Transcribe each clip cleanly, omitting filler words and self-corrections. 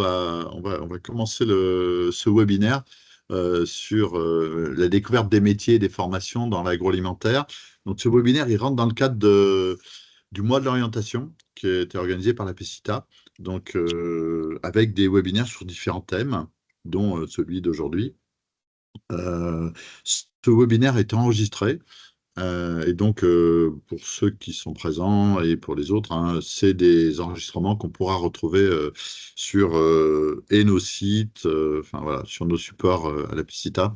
On va commencer ce webinaire sur la découverte des métiers et des formations dans l'agroalimentaire. Donc, ce webinaire, il rentre dans le cadre du mois de l'orientation qui a été organisé par la PECITA, donc avec des webinaires sur différents thèmes, dont celui d'aujourd'hui. Ce webinaire est enregistré. Et donc, pour ceux qui sont présents et pour les autres, hein, c'est des enregistrements qu'on pourra retrouver sur et nos sites, enfin voilà, sur nos supports à la Piscita.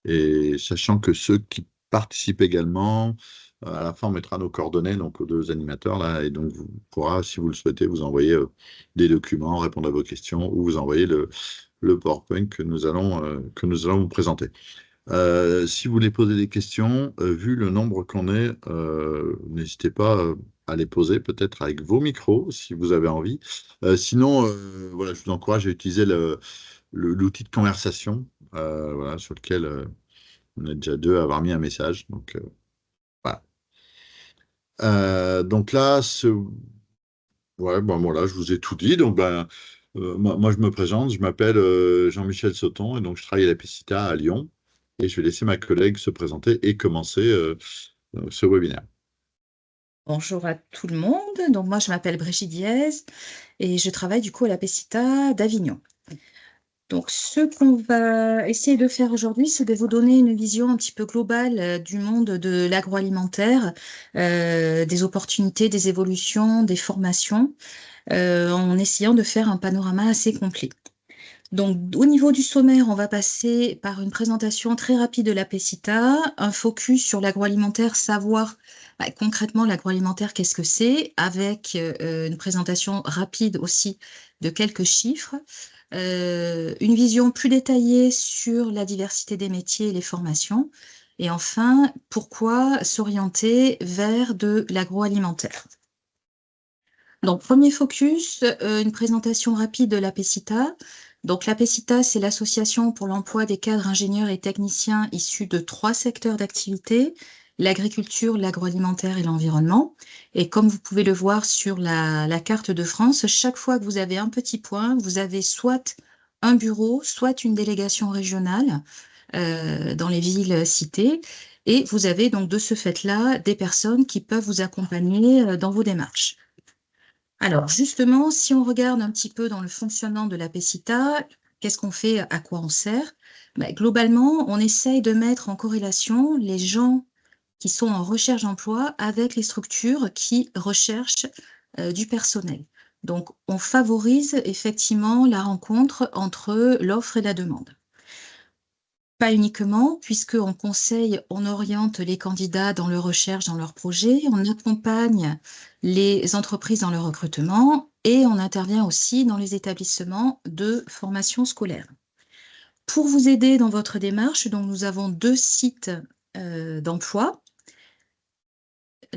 Et sachant que ceux qui participent également, à la fin, on mettra nos coordonnées donc aux deux animateurs là, et donc vous pourra, si vous le souhaitez, vous envoyer des documents, répondre à vos questions ou vous envoyer le PowerPoint que nous allons vous présenter. Si vous voulez poser des questions, vu le nombre qu'on est, n'hésitez pas à les poser, peut-être avec vos micros, si vous avez envie. Sinon, voilà, je vous encourage à utiliser l'outil de conversation, voilà, sur lequel on est déjà deux à avoir mis un message. Donc, voilà. Donc là, ouais, bon, voilà, je vous ai tout dit. Donc, ben, moi, je me présente, je m'appelle Jean-Michel Sauton et donc je travaille à la Pescita à Lyon. Et je vais laisser ma collègue se présenter et commencer ce webinaire. Bonjour à tout le monde. Donc moi, je m'appelle Brigitte Diez et je travaille du coup à la Pescita d'Avignon. Donc ce qu'on va essayer de faire aujourd'hui, c'est de vous donner une vision un petit peu globale du monde de l'agroalimentaire, des opportunités, des évolutions, des formations, en essayant de faire un panorama assez complet. Donc, au niveau du sommaire, on va passer par une présentation très rapide de la PECITA, un focus sur l'agroalimentaire, savoir concrètement l'agroalimentaire, qu'est-ce que c'est, avec une présentation rapide aussi de quelques chiffres, une vision plus détaillée sur la diversité des métiers et les formations, et enfin, pourquoi s'orienter vers de l'agroalimentaire. Donc, premier focus, une présentation rapide de la PECITA. Donc, la PECITA, c'est l'Association pour l'emploi des cadres ingénieurs et techniciens issus de 3 secteurs d'activité, l'agriculture, l'agroalimentaire et l'environnement. Et comme vous pouvez le voir sur la carte de France, chaque fois que vous avez un petit point, vous avez soit un bureau, soit une délégation régionale dans les villes citées. Et vous avez donc de ce fait-là des personnes qui peuvent vous accompagner dans vos démarches. Alors, justement, si on regarde un petit peu dans le fonctionnement de la PECITA, qu'est-ce qu'on fait, à quoi on sert? Globalement, on essaye de mettre en corrélation les gens qui sont en recherche d'emploi avec les structures qui recherchent du personnel. Donc, on favorise effectivement la rencontre entre l'offre et la demande. Pas uniquement, puisqu'on conseille, on oriente les candidats dans leur recherche, dans leur projet, on accompagne les entreprises dans leur recrutement et on intervient aussi dans les établissements de formation scolaire. Pour vous aider dans votre démarche, donc nous avons 2 sites d'emploi.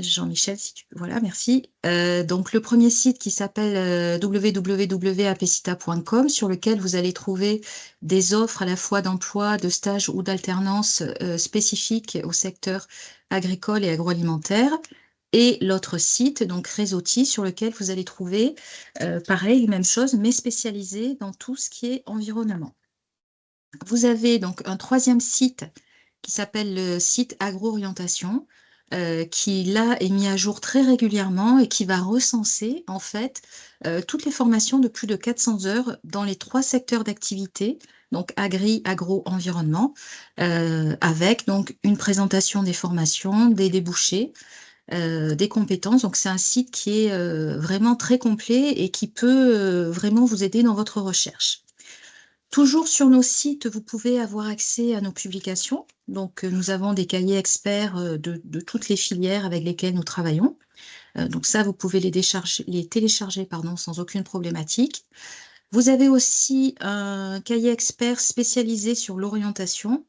Jean-Michel, si tu... Voilà, merci. Donc, le premier site qui s'appelle www.apecita.com, sur lequel vous allez trouver des offres à la fois d'emploi, de stage ou d'alternance spécifiques au secteur agricole et agroalimentaire. Et l'autre site, donc Réseauti, sur lequel vous allez trouver, pareil, même chose, mais spécialisé dans tout ce qui est environnement. Vous avez donc un troisième site qui s'appelle le site Agro-Orientation, qui là est mis à jour très régulièrement et qui va recenser en fait toutes les formations de plus de 400 heures dans les 3 secteurs d'activité, donc agri, agro, environnement, avec donc une présentation des formations, des débouchés, des compétences. Donc c'est un site qui est vraiment très complet et qui peut vraiment vous aider dans votre recherche. Toujours sur nos sites, vous pouvez avoir accès à nos publications. Donc, nous avons des cahiers experts de toutes les filières avec lesquelles nous travaillons. Donc ça, vous pouvez les télécharger pardon, sans aucune problématique. Vous avez aussi un cahier expert spécialisé sur l'orientation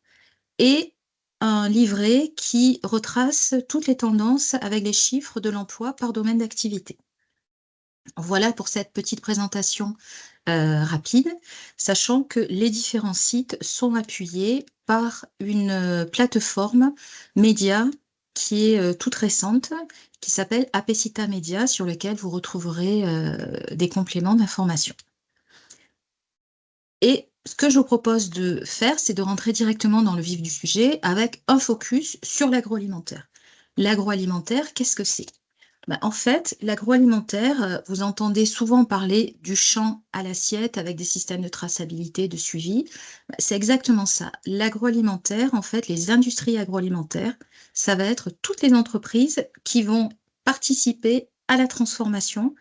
et un livret qui retrace toutes les tendances avec les chiffres de l'emploi par domaine d'activité. Voilà pour cette petite présentation rapide, sachant que les différents sites sont appuyés par une plateforme média qui est toute récente, qui s'appelle Apecita Media, sur lequel vous retrouverez des compléments d'information. Et ce que je vous propose de faire, c'est de rentrer directement dans le vif du sujet avec un focus sur l'agroalimentaire. L'agroalimentaire, qu'est-ce que c'est? En fait, l'agroalimentaire, vous entendez souvent parler du champ à l'assiette avec des systèmes de traçabilité, de suivi. C'est exactement ça. L'agroalimentaire, en fait, les industries agroalimentaires, ça va être toutes les entreprises qui vont participer à la transformation,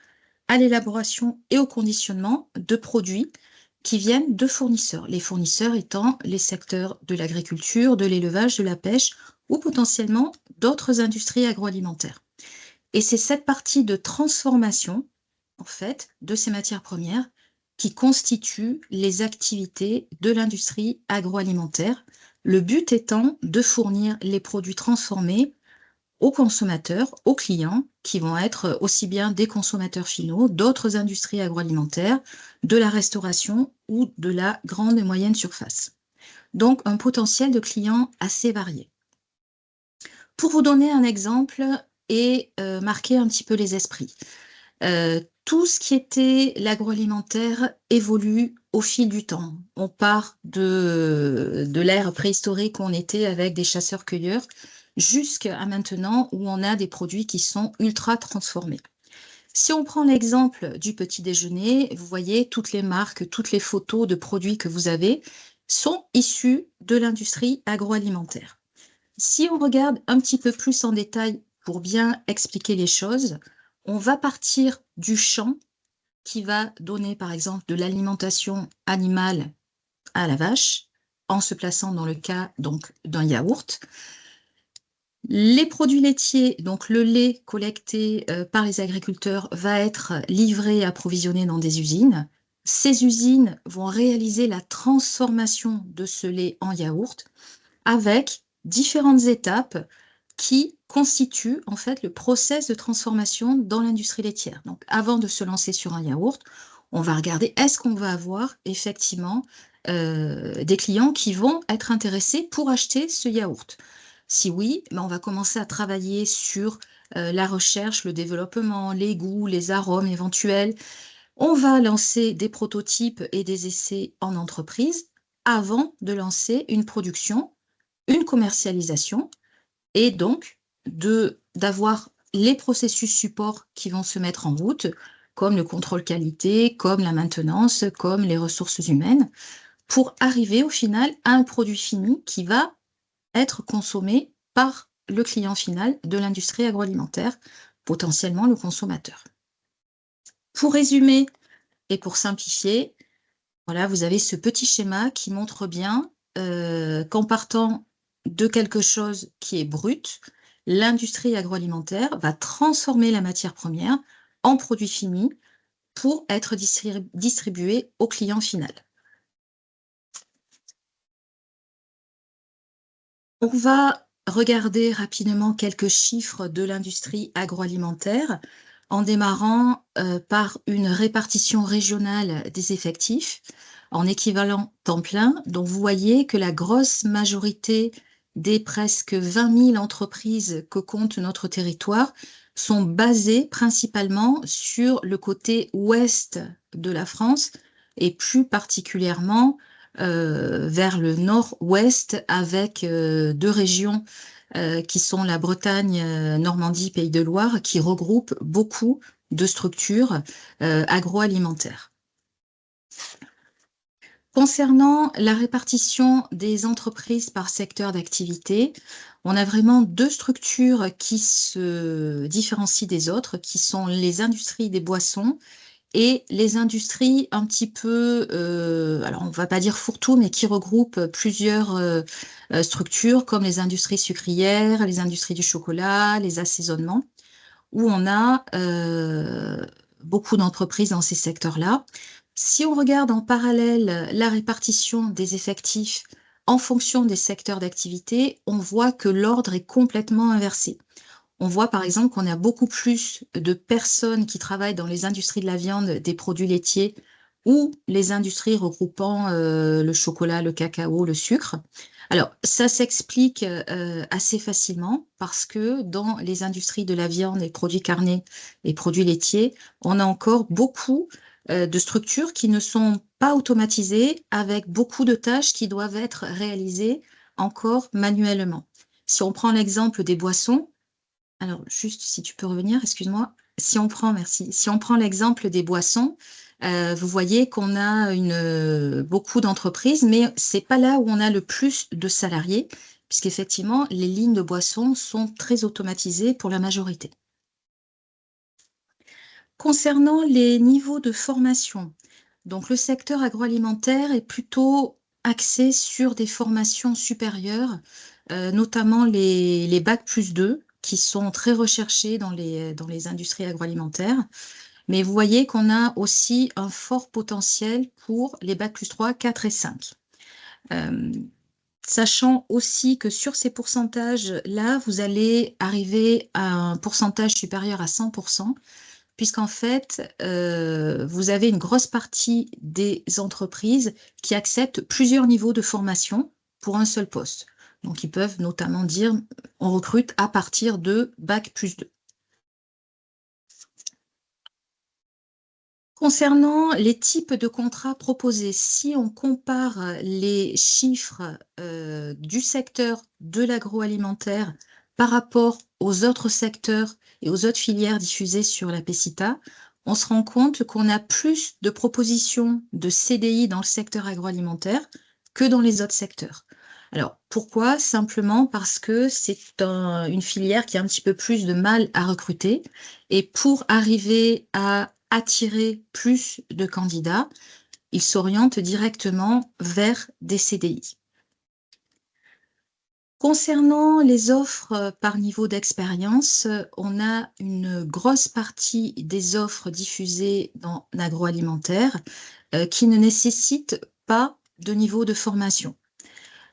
à l'élaboration et au conditionnement de produits qui viennent de fournisseurs. Les fournisseurs étant les secteurs de l'agriculture, de l'élevage, de la pêche ou potentiellement d'autres industries agroalimentaires. Et c'est cette partie de transformation, en fait, de ces matières premières qui constitue les activités de l'industrie agroalimentaire. Le but étant de fournir les produits transformés aux consommateurs, aux clients, qui vont être aussi bien des consommateurs finaux, d'autres industries agroalimentaires, de la restauration ou de la grande et moyenne surface. Donc, un potentiel de clients assez varié. Pour vous donner un exemple et marquer un petit peu les esprits, tout ce qui était l'agroalimentaire évolue au fil du temps. On part de l'ère préhistorique où on était avec des chasseurs-cueilleurs jusqu'à maintenant où on a des produits qui sont ultra transformés. Si on prend l'exemple du petit déjeuner, vous voyez toutes les marques, toutes les photos de produits que vous avez sont issues de l'industrie agroalimentaire. Si on regarde un petit peu plus en détail pour bien expliquer les choses, on va partir du champ qui va donner par exemple de l'alimentation animale à la vache, en se plaçant dans le cas donc d'un yaourt. Les produits laitiers, donc le lait collecté par les agriculteurs, va être livré et approvisionné dans des usines. Ces usines vont réaliser la transformation de ce lait en yaourt avec différentes étapes qui constituent en fait le process de transformation dans l'industrie laitière. Donc, avant de se lancer sur un yaourt, on va regarder est-ce qu'on va avoir effectivement des clients qui vont être intéressés pour acheter ce yaourt. Si oui, on va commencer à travailler sur la recherche, le développement, les goûts, les arômes éventuels. On va lancer des prototypes et des essais en entreprise avant de lancer une production, une commercialisation et donc d'avoir les processus supports qui vont se mettre en route, comme le contrôle qualité, comme la maintenance, comme les ressources humaines, pour arriver au final à un produit fini qui va être consommé par le client final de l'industrie agroalimentaire, potentiellement le consommateur. Pour résumer et pour simplifier, voilà, vous avez ce petit schéma qui montre bien qu'en partant de quelque chose qui est brut, l'industrie agroalimentaire va transformer la matière première en produit fini pour être distribué au client final. On va regarder rapidement quelques chiffres de l'industrie agroalimentaire en démarrant par une répartition régionale des effectifs en équivalent temps plein. Donc, vous voyez que la grosse majorité des presque 20 000 entreprises que compte notre territoire sont basées principalement sur le côté ouest de la France et plus particulièrement vers le nord-ouest avec deux régions qui sont la Bretagne, Normandie, Pays de Loire, qui regroupent beaucoup de structures agroalimentaires. Concernant la répartition des entreprises par secteur d'activité, on a vraiment deux structures qui se différencient des autres, qui sont les industries des boissons et les industries un petit peu, alors on ne va pas dire fourre-tout, mais qui regroupent plusieurs structures comme les industries sucrières, les industries du chocolat, les assaisonnements, où on a beaucoup d'entreprises dans ces secteurs-là. Si on regarde en parallèle la répartition des effectifs en fonction des secteurs d'activité, on voit que l'ordre est complètement inversé. On voit par exemple qu'on a beaucoup plus de personnes qui travaillent dans les industries de la viande, des produits laitiers ou les industries regroupant le chocolat, le cacao, le sucre. Alors, ça s'explique assez facilement parce que dans les industries de la viande, les produits carnés et produits laitiers, on a encore beaucoup de structures qui ne sont pas automatisées, avec beaucoup de tâches qui doivent être réalisées encore manuellement. Si on prend l'exemple des boissons, alors juste si tu peux revenir, excuse-moi. Si on prend, merci, si on prend l'exemple des boissons, vous voyez qu'on a beaucoup d'entreprises, mais c'est pas là où on a le plus de salariés, puisqu'effectivement, les lignes de boissons sont très automatisées pour la majorité. Concernant les niveaux de formation, donc le secteur agroalimentaire est plutôt axé sur des formations supérieures, notamment les bac+2, qui sont très recherchés dans les industries agroalimentaires. Mais vous voyez qu'on a aussi un fort potentiel pour les bac+3, 4 et 5. Sachant aussi que sur ces pourcentages-là, vous allez arriver à un pourcentage supérieur à 100%, puisqu'en fait, vous avez une grosse partie des entreprises qui acceptent plusieurs niveaux de formation pour un seul poste. Donc, ils peuvent notamment dire, on recrute à partir de bac+2. Concernant les types de contrats proposés, si on compare les chiffres du secteur de l'agroalimentaire par rapport aux autres secteurs et aux autres filières diffusées sur la PECITA, on se rend compte qu'on a plus de propositions de CDI dans le secteur agroalimentaire que dans les autres secteurs. Alors, pourquoi? Simplement parce que c'est une filière qui a un petit peu plus de mal à recruter. Et pour arriver à attirer plus de candidats, ils s'orientent directement vers des CDI. Concernant les offres par niveau d'expérience, on a une grosse partie des offres diffusées dans l'agroalimentaire qui ne nécessitent pas de niveau de formation.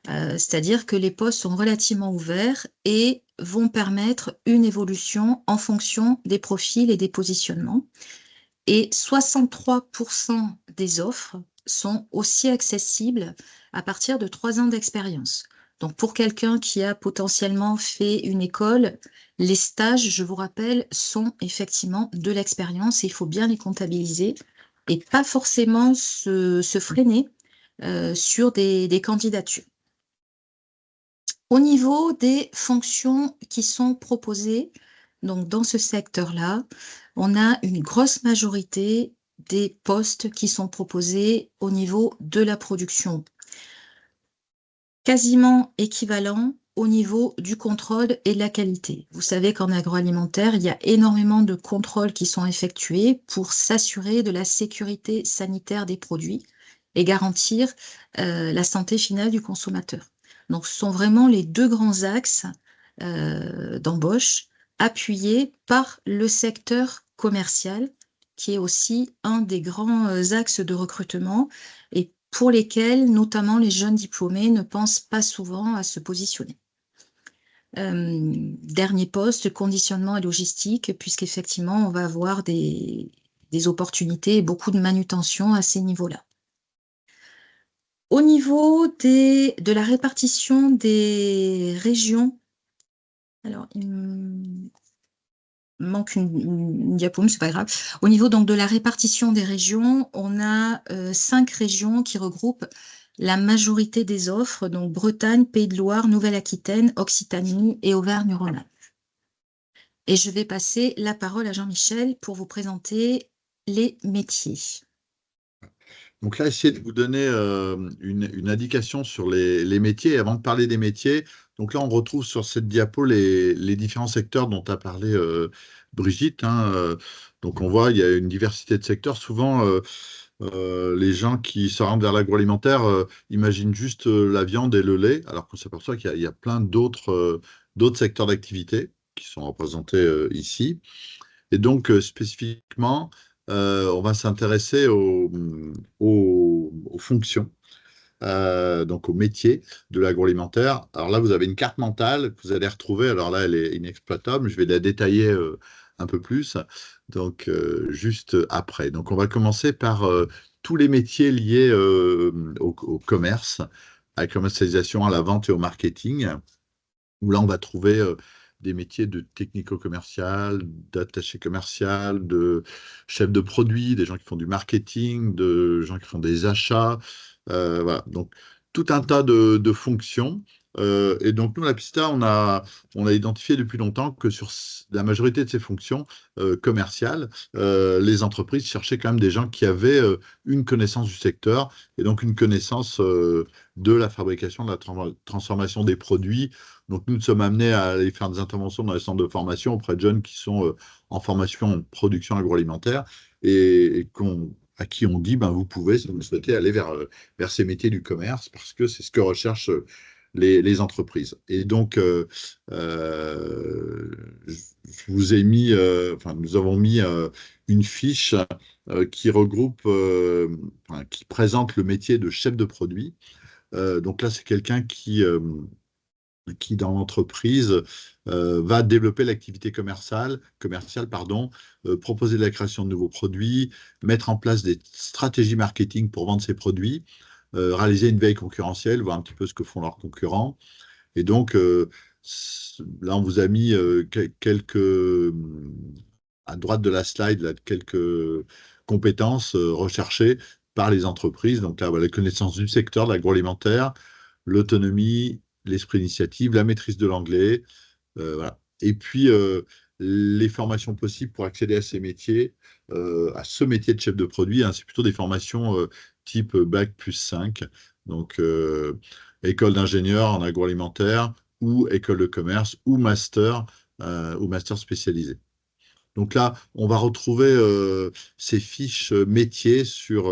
C'est-à-dire que les postes sont relativement ouverts et vont permettre une évolution en fonction des profils et des positionnements. Et 63% des offres sont aussi accessibles à partir de 3 ans d'expérience. Donc, pour quelqu'un qui a potentiellement fait une école, les stages, je vous rappelle, sont effectivement de l'expérience et il faut bien les comptabiliser et pas forcément se freiner sur des candidatures. Au niveau des fonctions qui sont proposées, donc dans ce secteur-là, on a une grosse majorité des postes qui sont proposés au niveau de la production, quasiment équivalent au niveau du contrôle et de la qualité. Vous savez qu'en agroalimentaire, il y a énormément de contrôles qui sont effectués pour s'assurer de la sécurité sanitaire des produits et garantir la santé finale du consommateur. Donc, ce sont vraiment les deux grands axes d'embauche appuyés par le secteur commercial, qui est aussi un des grands axes de recrutement et pour lesquels, notamment les jeunes diplômés, ne pensent pas souvent à se positionner. Dernier poste, conditionnement et logistique, puisqu'effectivement, on va avoir des opportunités et beaucoup de manutention à ces niveaux-là. Au niveau de la répartition des régions, alors il me manque une diapo, mais c'est pas grave. Au niveau donc de la répartition des régions, on a 5 régions qui regroupent la majorité des offres, donc Bretagne, Pays de Loire, Nouvelle-Aquitaine, Occitanie et Auvergne-Rhône-Alpes. Et je vais passer la parole à Jean-Michel pour vous présenter les métiers. Donc là, essayez de vous donner une indication sur les métiers. Et avant de parler des métiers, donc là, on retrouve sur cette diapo les différents secteurs dont a parlé Brigitte, hein. Donc on voit, il y a une diversité de secteurs. Souvent, les gens qui s'orientent vers l'agroalimentaire imaginent juste la viande et le lait, alors qu'on s'aperçoit qu'il y a plein d'autres secteurs d'activité qui sont représentés ici. Et donc, spécifiquement, on va s'intéresser aux fonctions, donc aux métiers de l'agroalimentaire. Alors là, vous avez une carte mentale que vous allez retrouver. Alors là, elle est inexploitable. Je vais la détailler un peu plus, donc juste après. Donc, on va commencer par tous les métiers liés au commerce, à la commercialisation, à la vente et au marketing, où là, on va trouver des métiers de technico-commercial, d'attaché commercial, de chef de produit, des gens qui font du marketing, de gens qui font des achats. Voilà. Donc, tout un tas de fonctions. Et donc, nous, à la Pista, on a identifié depuis longtemps que sur la majorité de ces fonctions commerciales, les entreprises cherchaient quand même des gens qui avaient une connaissance du secteur et donc une connaissance de la fabrication, de la transformation des produits. Donc, nous sommes amenés à aller faire des interventions dans les centres de formation auprès de jeunes qui sont en formation en production agroalimentaire et à qui on dit, ben, vous pouvez, si vous le souhaitez, aller vers ces métiers du commerce parce que c'est ce que recherchent les entreprises. Et donc, je vous ai mis, enfin, nous avons mis une fiche qui regroupe, enfin, qui présente le métier de chef de produit. Donc là, c'est quelqu'un qui dans l'entreprise, va développer l'activité commerciale, pardon, proposer la création de nouveaux produits, mettre en place des stratégies marketing pour vendre ses produits, réaliser une veille concurrentielle, voir un petit peu ce que font leurs concurrents. Et donc, là, on vous a mis à droite de la slide, là, quelques compétences recherchées par les entreprises. Donc là, voilà, la connaissance du secteur de l'agroalimentaire, l'autonomie, l'esprit d'initiative, la maîtrise de l'anglais, voilà. Et puis, les formations possibles pour accéder à ces métiers, à ce métier de chef de produit, hein, c'est plutôt des formations type Bac plus 5, donc école d'ingénieur en agroalimentaire ou école de commerce ou master spécialisé. Donc là, on va retrouver ces fiches métiers sur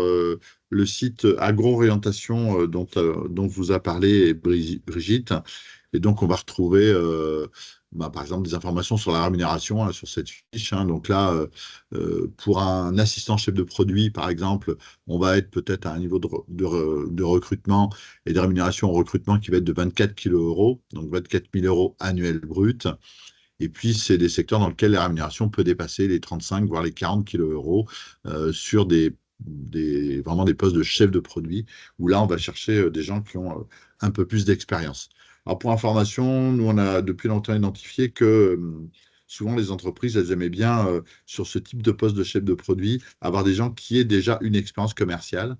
le site Agro-Orientation dont vous a parlé Brigitte. Et donc, on va retrouver, par exemple, des informations sur la rémunération hein, sur cette fiche. Hein. Donc là, pour un assistant chef de produit, par exemple, on va être peut-être à un niveau de recrutement et de rémunération au recrutement qui va être de 24 kilos euros, donc 24 000 euros annuels bruts. Et puis, c'est des secteurs dans lesquels la rémunération peut dépasser les 35, voire les 40 kilos euros sur vraiment des postes de chef de produit, où là, on va chercher des gens qui ont un peu plus d'expérience. Alors, pour information, nous, on a depuis longtemps identifié que souvent, les entreprises, elles aimaient bien, sur ce type de poste de chef de produit, avoir des gens qui aient déjà une expérience commerciale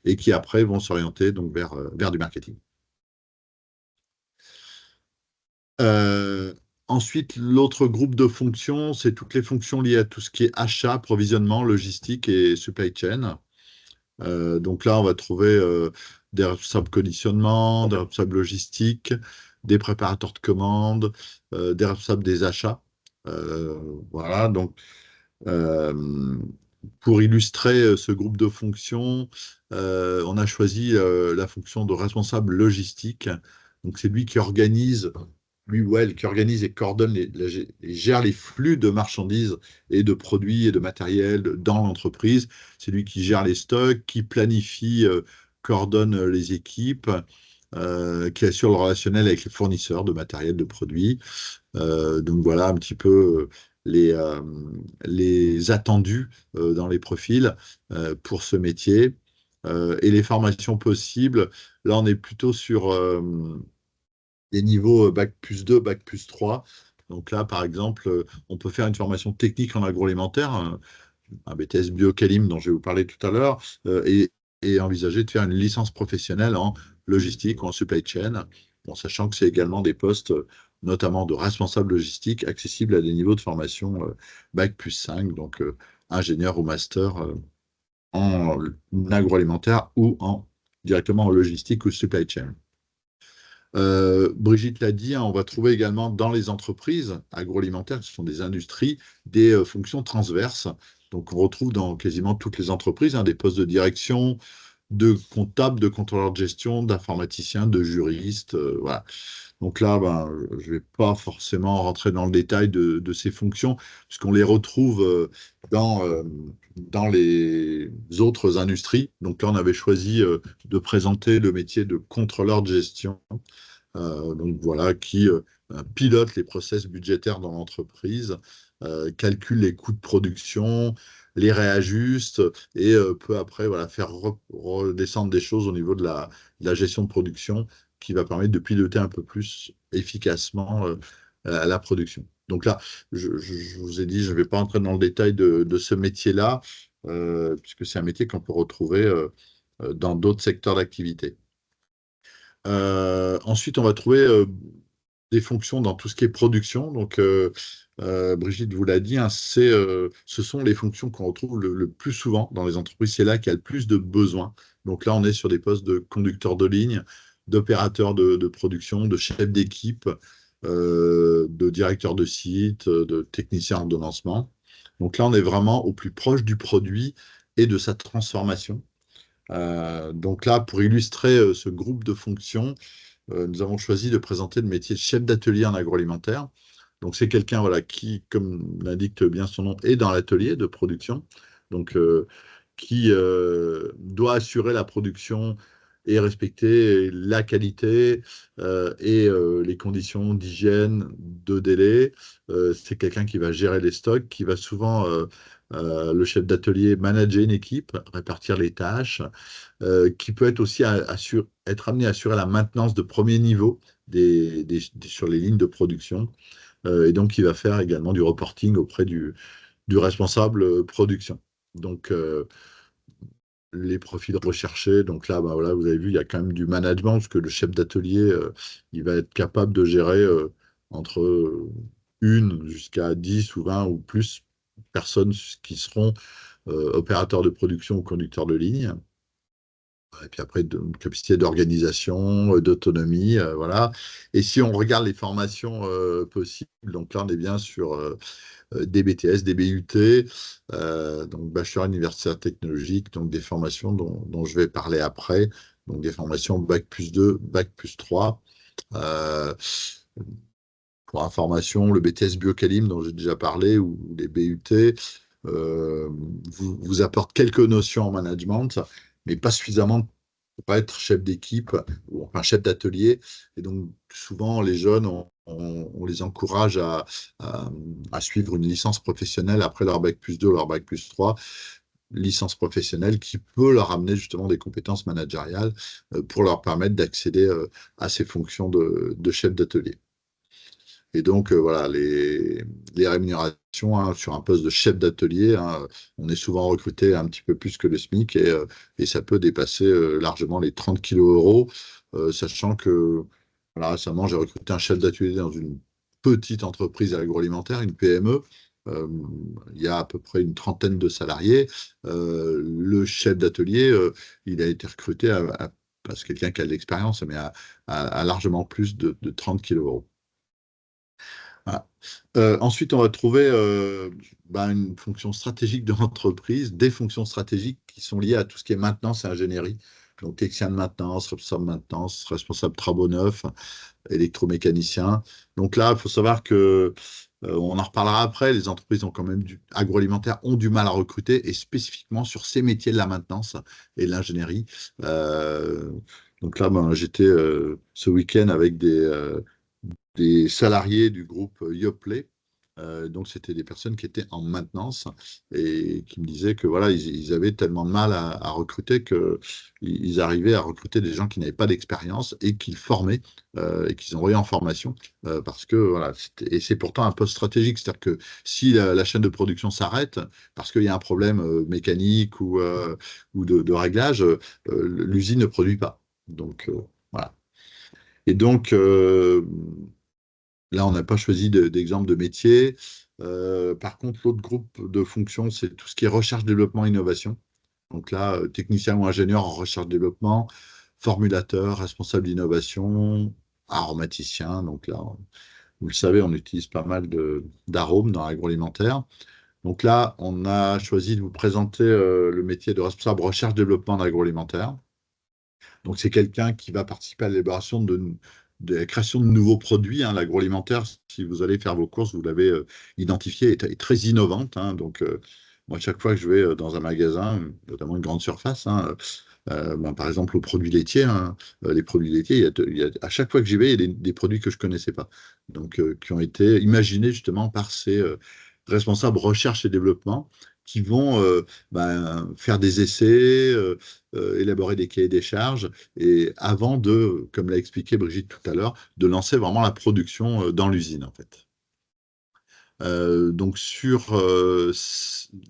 et qui, après, vont s'orienter donc vers du marketing. Euh, Ensuite, l'autre groupe de fonctions, c'est toutes les fonctions liées à tout ce qui est achat, provisionnement, logistique et supply chain. Donc là, on va trouver des responsables conditionnement, des responsables logistiques, des préparateurs de commandes, des responsables des achats. Voilà, donc euh, pour illustrer ce groupe de fonctions, on a choisi la fonction de responsable logistique. Donc c'est lui qui organise lui ou elle qui organise et coordonne et gère les flux de marchandises et de produits et de matériel dans l'entreprise. C'est lui qui gère les stocks, qui planifie, coordonne les équipes, qui assure le relationnel avec les fournisseurs de matériel, de produits. Donc voilà un petit peu les, euh, les attendus dans les profils pour ce métier. Et les formations possibles, là on est plutôt sur des niveaux Bac plus 2, Bac plus 3. Donc là, par exemple, on peut faire une formation technique en agroalimentaire, un BTS Biocalim dont je vais vous parler tout à l'heure, et envisager de faire une licence professionnelle en logistique ou en supply chain, en sachant que c'est également des postes, notamment de responsable logistique, accessibles à des niveaux de formation Bac plus 5, donc ingénieur ou master en agroalimentaire ou directement en logistique ou supply chain. Brigitte l'a dit, hein, on va trouver également dans les entreprises agroalimentaires, qui sont des industries, des fonctions transverses. Donc, on retrouve dans quasiment toutes les entreprises hein, des postes de direction, de comptables, de contrôleurs de gestion, d'informaticiens, de juristes. Voilà. Donc là, ben, je ne vais pas forcément rentrer dans le détail de ces fonctions, puisqu'on les retrouve dans les autres industries. Donc là, on avait choisi de présenter le métier de contrôleur de gestion donc voilà, qui pilote les process budgétaires dans l'entreprise, calcule les coûts de production, les réajuste et peut après voilà, faire redescendre des choses au niveau de la gestion de production qui va permettre de piloter un peu plus efficacement la production. Donc là, je vous ai dit, je ne vais pas entrer dans le détail de ce métier-là, puisque c'est un métier qu'on peut retrouver dans d'autres secteurs d'activité. Ensuite, on va trouver des fonctions dans tout ce qui est production. Donc, Brigitte vous l'a dit, hein, ce sont les fonctions qu'on retrouve le plus souvent dans les entreprises. C'est là qu'il y a le plus de besoins. Donc là, on est sur des postes de conducteur de ligne, d'opérateur de production, de chef d'équipe, de directeur de site, de technicien en ordonnancement. Donc là, on est vraiment au plus proche du produit et de sa transformation. Donc là, pour illustrer ce groupe de fonctions, nous avons choisi de présenter le métier de chef d'atelier en agroalimentaire. Donc c'est quelqu'un voilà, qui, comme l'indique bien son nom, est dans l'atelier de production, donc qui doit assurer la production et respecter la qualité les conditions d'hygiène, de délai. C'est quelqu'un qui va gérer les stocks, qui va souvent, le chef d'atelier, manager une équipe, répartir les tâches, qui peut être aussi être amené à assurer la maintenance de premier niveau sur les lignes de production. Et donc, il va faire également du reporting auprès du responsable production. Donc, les profils recherchés, donc là, bah, voilà, vous avez vu, il y a quand même du management, parce que le chef d'atelier, il va être capable de gérer entre une jusqu'à 10 ou 20 ou plus personnes qui seront opérateurs de production ou conducteurs de ligne. Et puis après, une capacité d'organisation, d'autonomie, voilà. Et si on regarde les formations possibles, donc là, on est bien sur des BTS, des BUT, donc bachelor universitaire technologique, donc des formations dont je vais parler après, donc des formations Bac plus 2, Bac plus 3. Euh, pour information, le BTS Biocalim dont j'ai déjà parlé, ou les BUT, vous apportent quelques notions en management, mais pas suffisamment pour pas être chef d'équipe ou enfin chef d'atelier. Et donc, souvent, les jeunes, on les encourage à suivre une licence professionnelle après leur bac plus 2, leur bac plus 3, licence professionnelle qui peut leur amener justement des compétences managériales pour leur permettre d'accéder à ces fonctions de chef d'atelier. Et donc, voilà, les rémunérations hein, sur un poste de chef d'atelier, hein, on est souvent recruté un petit peu plus que le SMIC et ça peut dépasser largement les 30 kilos euros, sachant que voilà, récemment, j'ai recruté un chef d'atelier dans une petite entreprise agroalimentaire, une PME. Euh, il y a à peu près une trentaine de salariés. Le chef d'atelier, il a été recruté parce que quelqu'un qui a de l'expérience, mais à largement plus de 30 kilos euros. Voilà. Ensuite, on va trouver une fonction stratégique de l'entreprise, des fonctions stratégiques qui sont liées à tout ce qui est maintenance et ingénierie. Donc, technicien de maintenance, responsable travaux neufs, électromécanicien. Donc là, il faut savoir que, on en reparlera après, les entreprises ont quand même agroalimentaires ont du mal à recruter, et spécifiquement sur ces métiers de la maintenance et de l'ingénierie. Euh, donc là, j'étais ce week-end avec des salariés du groupe Yoplait. Donc, c'était des personnes qui étaient en maintenance et qui me disaient que voilà, ils avaient tellement de mal à recruter qu'ils arrivaient à recruter des gens qui n'avaient pas d'expérience et qu'ils formaient et qu'ils envoyaient en formation parce que voilà, et c'est pourtant un poste stratégique. C'est-à-dire que si la chaîne de production s'arrête parce qu'il y a un problème mécanique ou de réglage, l'usine ne produit pas. Donc, voilà. Et donc, là, on n'a pas choisi d'exemple de métier. Par contre, l'autre groupe de fonctions, c'est tout ce qui est recherche, développement, innovation. Donc là, technicien ou ingénieur en recherche-développement, formulateur, responsable d'innovation, aromaticien. Donc là, vous le savez, on utilise pas mal d'arômes dans l'agroalimentaire. Donc là, on a choisi de vous présenter le métier de responsable recherche-développement en agroalimentaire. Donc, c'est quelqu'un qui va participer à l'élaboration de la création de nouveaux produits. Hein. L'agroalimentaire, si vous allez faire vos courses, vous l'avez identifié, est très innovante. Hein. Donc, moi, chaque fois que je vais dans un magasin, notamment une grande surface, hein, par exemple, aux produits laitiers, hein, les produits laitiers, à chaque fois que j'y vais, il y a des produits que je ne connaissais pas, donc qui ont été imaginés justement par ces responsables recherche et développement qui vont faire des essais, élaborer des cahiers des charges, et avant de, comme l'a expliqué Brigitte tout à l'heure, de lancer vraiment la production dans l'usine, en fait. Donc sur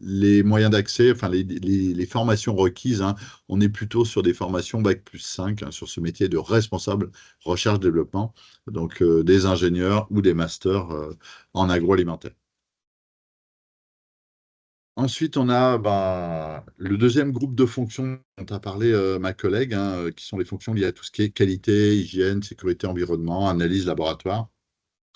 les moyens d'accès, enfin les formations requises, hein, on est plutôt sur des formations Bac+5 hein, sur ce métier de responsable recherche-développement, donc des ingénieurs ou des masters en agroalimentaire. Ensuite, on a le deuxième groupe de fonctions dont a parlé ma collègue, hein, qui sont les fonctions liées à tout ce qui est qualité, hygiène, sécurité, environnement, analyse, laboratoire,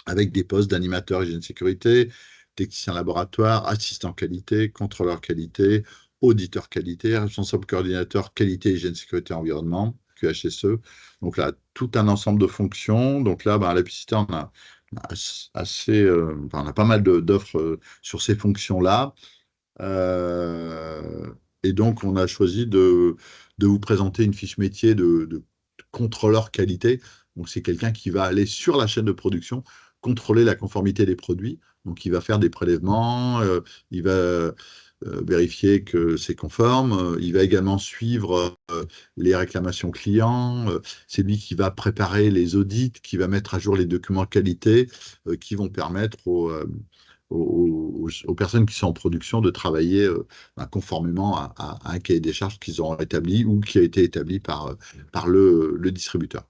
avec des postes d'animateur hygiène sécurité, technicien laboratoire, assistant qualité, contrôleur qualité, auditeur qualité, responsable coordinateur qualité, hygiène sécurité environnement, QHSE. Donc là, tout un ensemble de fonctions. Donc là, à la Picita, on a pas mal d'offres sur ces fonctions-là. Et donc, on a choisi de vous présenter une fiche métier de contrôleur qualité. Donc, c'est quelqu'un qui va aller sur la chaîne de production, contrôler la conformité des produits. Donc, il va faire des prélèvements, il va vérifier que c'est conforme, il va également suivre les réclamations clients, c'est lui qui va préparer les audits, qui va mettre à jour les documents qualité, qui vont permettre aux personnes qui sont en production de travailler conformément à un cahier des charges qu'ils auront établi ou qui a été établi par le distributeur.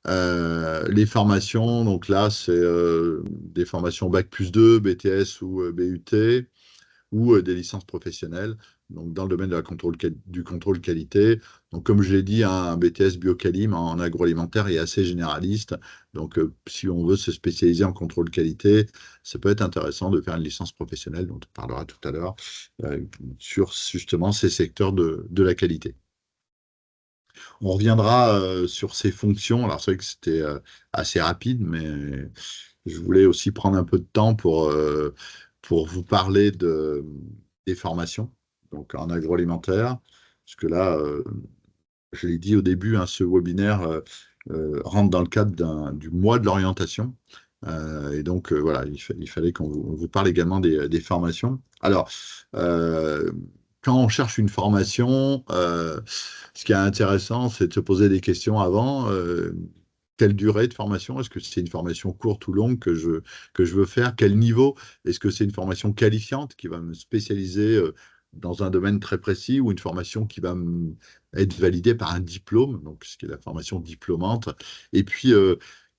Les formations, donc là, c'est des formations Bac+2, BTS ou BUT, ou des licences professionnelles, donc dans le domaine de du contrôle qualité. Donc, comme je l'ai dit, un BTS Biocalim en agroalimentaire est assez généraliste. Donc, si on veut se spécialiser en contrôle qualité, ça peut être intéressant de faire une licence professionnelle, dont on parlera tout à l'heure, sur justement ces secteurs de la qualité. On reviendra sur ces fonctions. Alors, c'est vrai que c'était assez rapide, mais je voulais aussi prendre un peu de temps pour vous parler des formations, donc en agroalimentaire, parce que là, je l'ai dit au début, hein, ce webinaire rentre dans le cadre du mois de l'orientation. Et donc, voilà, il fallait on vous parle également des formations. Alors, quand on cherche une formation, ce qui est intéressant, c'est de se poser des questions avant. Quelle durée de formation? Est-ce que c'est une formation courte ou longue que je veux faire? Quel niveau? Est-ce que c'est une formation qualifiante qui va me spécialiser dans un domaine très précis ou une formation qui va être validée par un diplôme, donc ce qui est la formation diplômante? Et puis,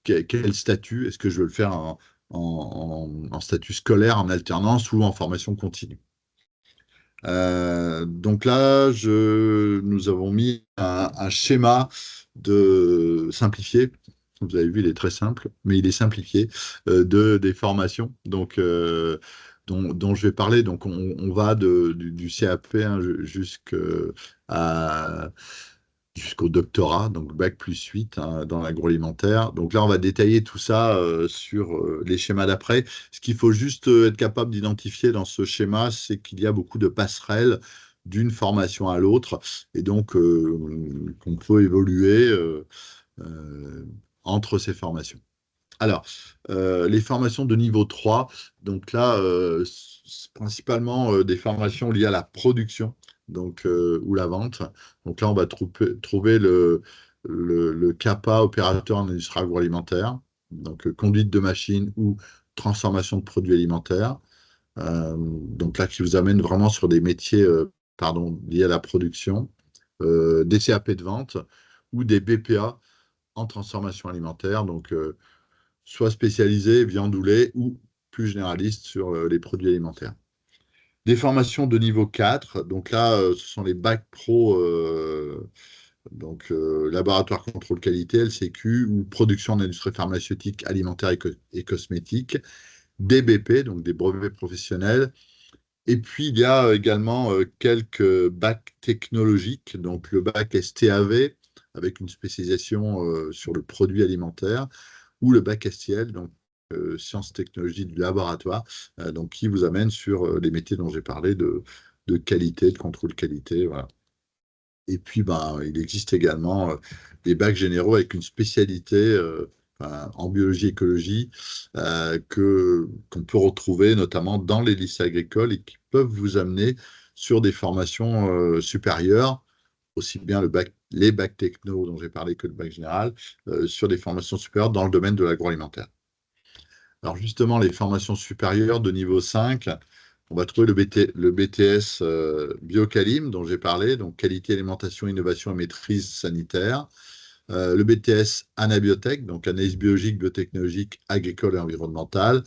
quel statut? Est-ce que je veux le faire en statut scolaire, en alternance ou en formation continue? Donc là, nous avons mis un schéma simplifié. Vous avez vu, il est très simple, mais il est simplifié des formations. Donc, dont je vais parler. Donc, on va du CAP hein, jusqu'au doctorat, donc Bac+8 hein, dans l'agroalimentaire. Donc là, on va détailler tout ça sur les schémas d'après. Ce qu'il faut juste être capable d'identifier dans ce schéma, c'est qu'il y a beaucoup de passerelles d'une formation à l'autre, et donc qu'on peut évoluer entre ces formations. Alors, les formations de niveau 3, donc là, c'est principalement des formations liées à la production donc, ou la vente. Donc là, on va trouver le CAPA, opérateur en industrie agroalimentaire, donc conduite de machines ou transformation de produits alimentaires. Donc là, qui vous amène vraiment sur des métiers liés à la production, des CAP de vente ou des BPA en transformation alimentaire. Donc, soit spécialisé, viande ou lait, ou plus généraliste sur les produits alimentaires. Des formations de niveau 4, donc là, ce sont les bacs pro, laboratoire contrôle qualité, LCQ, ou production en industrie pharmaceutique, alimentaire et cosmétique, des BP, donc des brevets professionnels. Et puis, il y a également quelques bacs technologiques, donc le bac STAV, avec une spécialisation sur le produit alimentaire, ou le bac STL, donc sciences technologies du laboratoire, donc qui vous amène sur les métiers dont j'ai parlé de qualité, de contrôle qualité, voilà. Et puis, il existe également des bacs généraux avec une spécialité en biologie écologie qu'on peut retrouver notamment dans les lycées agricoles et qui peuvent vous amener sur des formations supérieures, aussi bien les bacs techno dont j'ai parlé que le bac général, sur des formations supérieures dans le domaine de l'agroalimentaire. Alors justement, les formations supérieures de niveau 5, on va trouver le BTS Biocalim dont j'ai parlé, donc qualité, alimentation, innovation et maîtrise sanitaire. Le BTS Anabiotech, donc analyse biologique, biotechnologique, agricole et environnementale.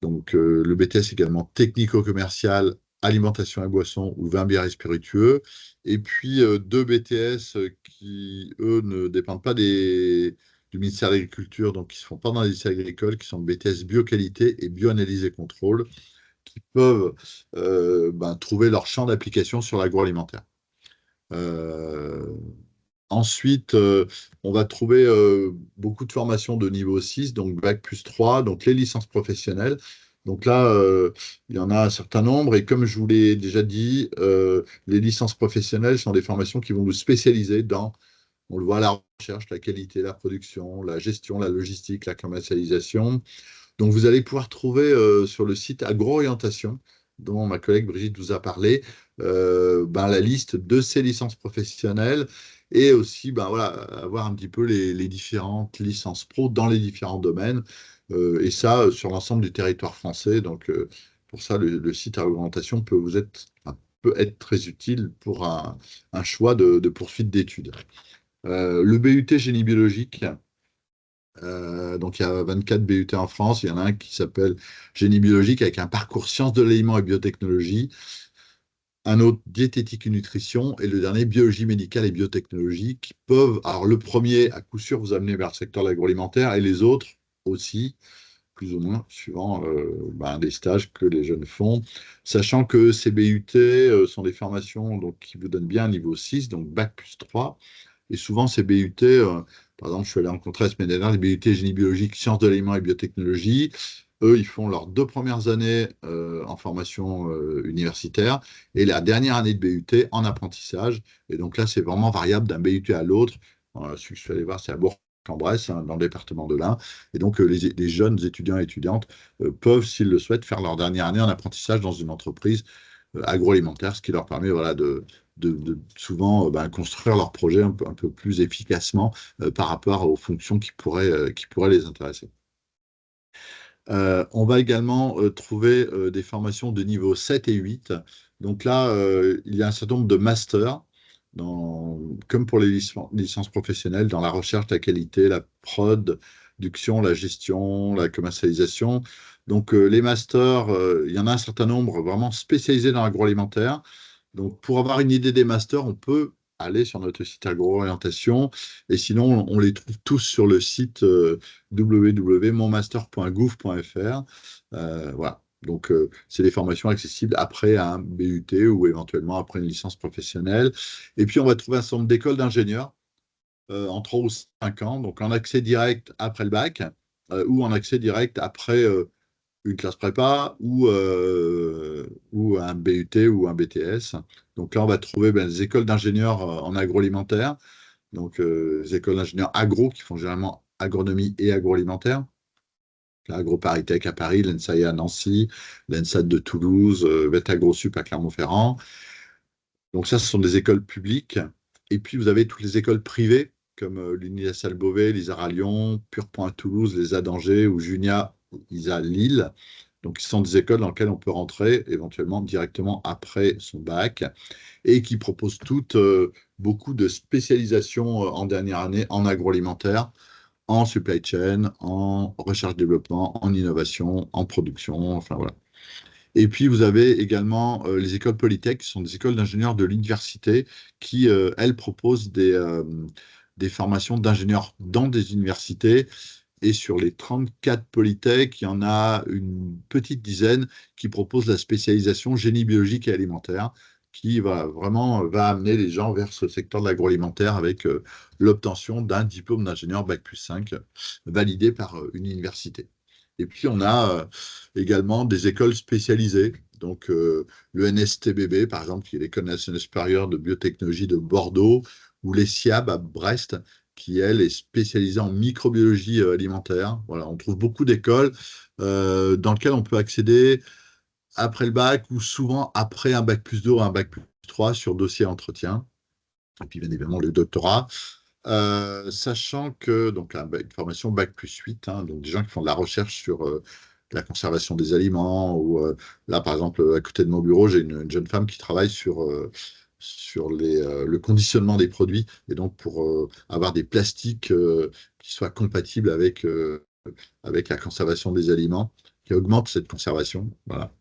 Donc le BTS également technico-commercial, alimentation et boissons ou vin, bière et spiritueux. Et puis deux BTS qui, eux, ne dépendent pas du ministère de l'Agriculture, donc qui ne se font pas dans les lycées agricoles, qui sont le BTS bioqualité et bioanalyse et contrôle, qui peuvent trouver leur champ d'application sur l'agroalimentaire. Euh, Ensuite, on va trouver beaucoup de formations de niveau 6, donc Bac plus 3, donc les licences professionnelles. Donc là, il y en a un certain nombre, et comme je vous l'ai déjà dit, les licences professionnelles sont des formations qui vont vous spécialiser dans, on le voit, la recherche, la qualité, la production, la gestion, la logistique, la commercialisation. Donc vous allez pouvoir trouver sur le site Agro-Orientation, dont ma collègue Brigitte vous a parlé, la liste de ces licences professionnelles et aussi voilà, avoir un petit peu les différentes licences pro dans les différents domaines, et ça sur l'ensemble du territoire français. Donc pour ça, le site Agro-Orientation peut être très utile pour un choix de poursuite d'études. Le BUT génie biologique, donc il y a 24 BUT en France, il y en a un qui s'appelle génie biologique avec un parcours sciences de l'aliment et biotechnologie, un autre diététique et nutrition, et le dernier biologie médicale et biotechnologie, qui peuvent, alors le premier à coup sûr vous amener vers le secteur de l'agroalimentaire, et les autres aussi, plus ou moins, suivant des stages que les jeunes font, sachant que ces BUT sont des formations donc, qui vous donnent bien un niveau 6, donc Bac plus 3, et souvent ces BUT, par exemple, je suis allé rencontrer la semaine dernière les BUT génie biologique, sciences de l'aliment et biotechnologie. Eux, ils font leurs 2 premières années en formation universitaire et la dernière année de BUT en apprentissage. Et donc là, c'est vraiment variable d'un BUT à l'autre. Celui que je suis allé voir, c'est à Bourg-en-Bresse, hein, dans le département de l'Ain. Et donc, les jeunes étudiants et étudiantes peuvent, s'ils le souhaitent, faire leur dernière année en apprentissage dans une entreprise agroalimentaire, ce qui leur permet voilà, de souvent construire leur projet un peu plus efficacement par rapport aux fonctions qui pourraient les intéresser. On va également trouver des formations de niveau 7 et 8. Donc là, il y a un certain nombre de masters, comme pour les licences professionnelles, dans la recherche, la qualité, la production, la gestion, la commercialisation. Donc les masters, il y en a un certain nombre vraiment spécialisés dans l'agroalimentaire. Donc pour avoir une idée des masters, on peut aller sur notre site Agro-Orientation, et sinon on les trouve tous sur le site www.monmaster.gouv.fr. Voilà. Donc, c'est des formations accessibles après un BUT ou éventuellement après une licence professionnelle. Et puis, on va trouver un certain nombre d'écoles d'ingénieurs en 3 ou 5 ans, donc en accès direct après le bac ou en accès direct après une classe prépa ou un BUT ou un BTS. Donc là, on va trouver des écoles d'ingénieurs en agroalimentaire, donc des écoles d'ingénieurs agro qui font généralement agronomie et agroalimentaire. L'AgroParisTech à Paris, l'ENSAE à Nancy, l'ENSAD de Toulouse, VetAgroSup à Clermont-Ferrand. Donc ça, ce sont des écoles publiques. Et puis, vous avez toutes les écoles privées, comme l'Université Beauvais, l'ISAR à Lyon, Purpoint à Toulouse, les A d'Angers ou Junia, ISA Lille. Donc, ce sont des écoles dans lesquelles on peut rentrer éventuellement directement après son bac et qui proposent toutes beaucoup de spécialisations en dernière année en agroalimentaire, en supply chain, en recherche-développement, en innovation, en production, enfin voilà. Et puis, vous avez également les écoles Polytech, qui sont des écoles d'ingénieurs de l'université qui, elles, proposent des formations d'ingénieurs dans des universités. Et sur les 34 Polytech, il y en a une petite dizaine qui proposent la spécialisation génie biologique et alimentaire, qui va amener les gens vers ce secteur de l'agroalimentaire avec l'obtention d'un diplôme d'ingénieur Bac plus 5 validé par une université. Et puis, on a également des écoles spécialisées. Donc, le NSTBB, par exemple, qui est l'École nationale supérieure de biotechnologie de Bordeaux, ou l'ESIAB à Brest, qui, elle, est spécialisée en microbiologie alimentaire. Voilà, on trouve beaucoup d'écoles dans lesquelles on peut accéder après le bac ou souvent après un bac plus 2 ou un bac plus 3 sur dossier entretien. Et puis, bien évidemment, le doctorat. Sachant que, donc, une formation bac plus 8, hein, donc des gens qui font de la recherche sur la conservation des aliments, ou là, par exemple, à côté de mon bureau, j'ai une jeune femme qui travaille sur le conditionnement des produits, et donc pour avoir des plastiques qui soient compatibles avec la conservation des aliments, qui augmentent cette conservation. Voilà.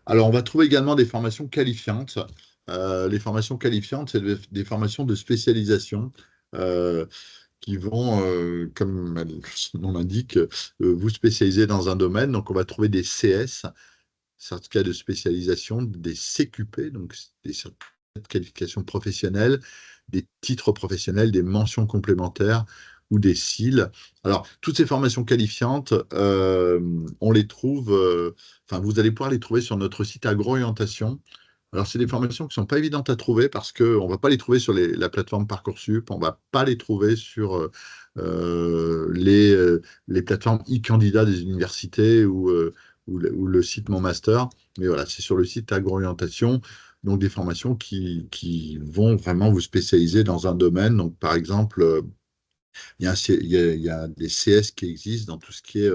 Alors, on va trouver également des formations qualifiantes. Les formations qualifiantes, c'est des formations de spécialisation euh, qui vont, comme son nom l'indique, vous spécialiser dans un domaine. Donc, on va trouver des CS, certificats de spécialisation, des CQP, donc des certificats de qualification professionnelle, des titres professionnels, des mentions complémentaires ou des CIL. Alors, toutes ces formations qualifiantes, on les trouve, enfin, vous allez pouvoir les trouver sur notre site Agro-Orientation. Alors, c'est des formations qui ne sont pas évidentes à trouver parce qu'on ne va pas les trouver sur la plateforme Parcoursup, on ne va pas les trouver sur les plateformes e-candidats des universités ou le site Mon Master. Mais voilà, c'est sur le site Agro-Orientation, donc des formations qui vont vraiment vous spécialiser dans un domaine. Donc, par exemple, il y a des CS qui existent dans tout ce qui est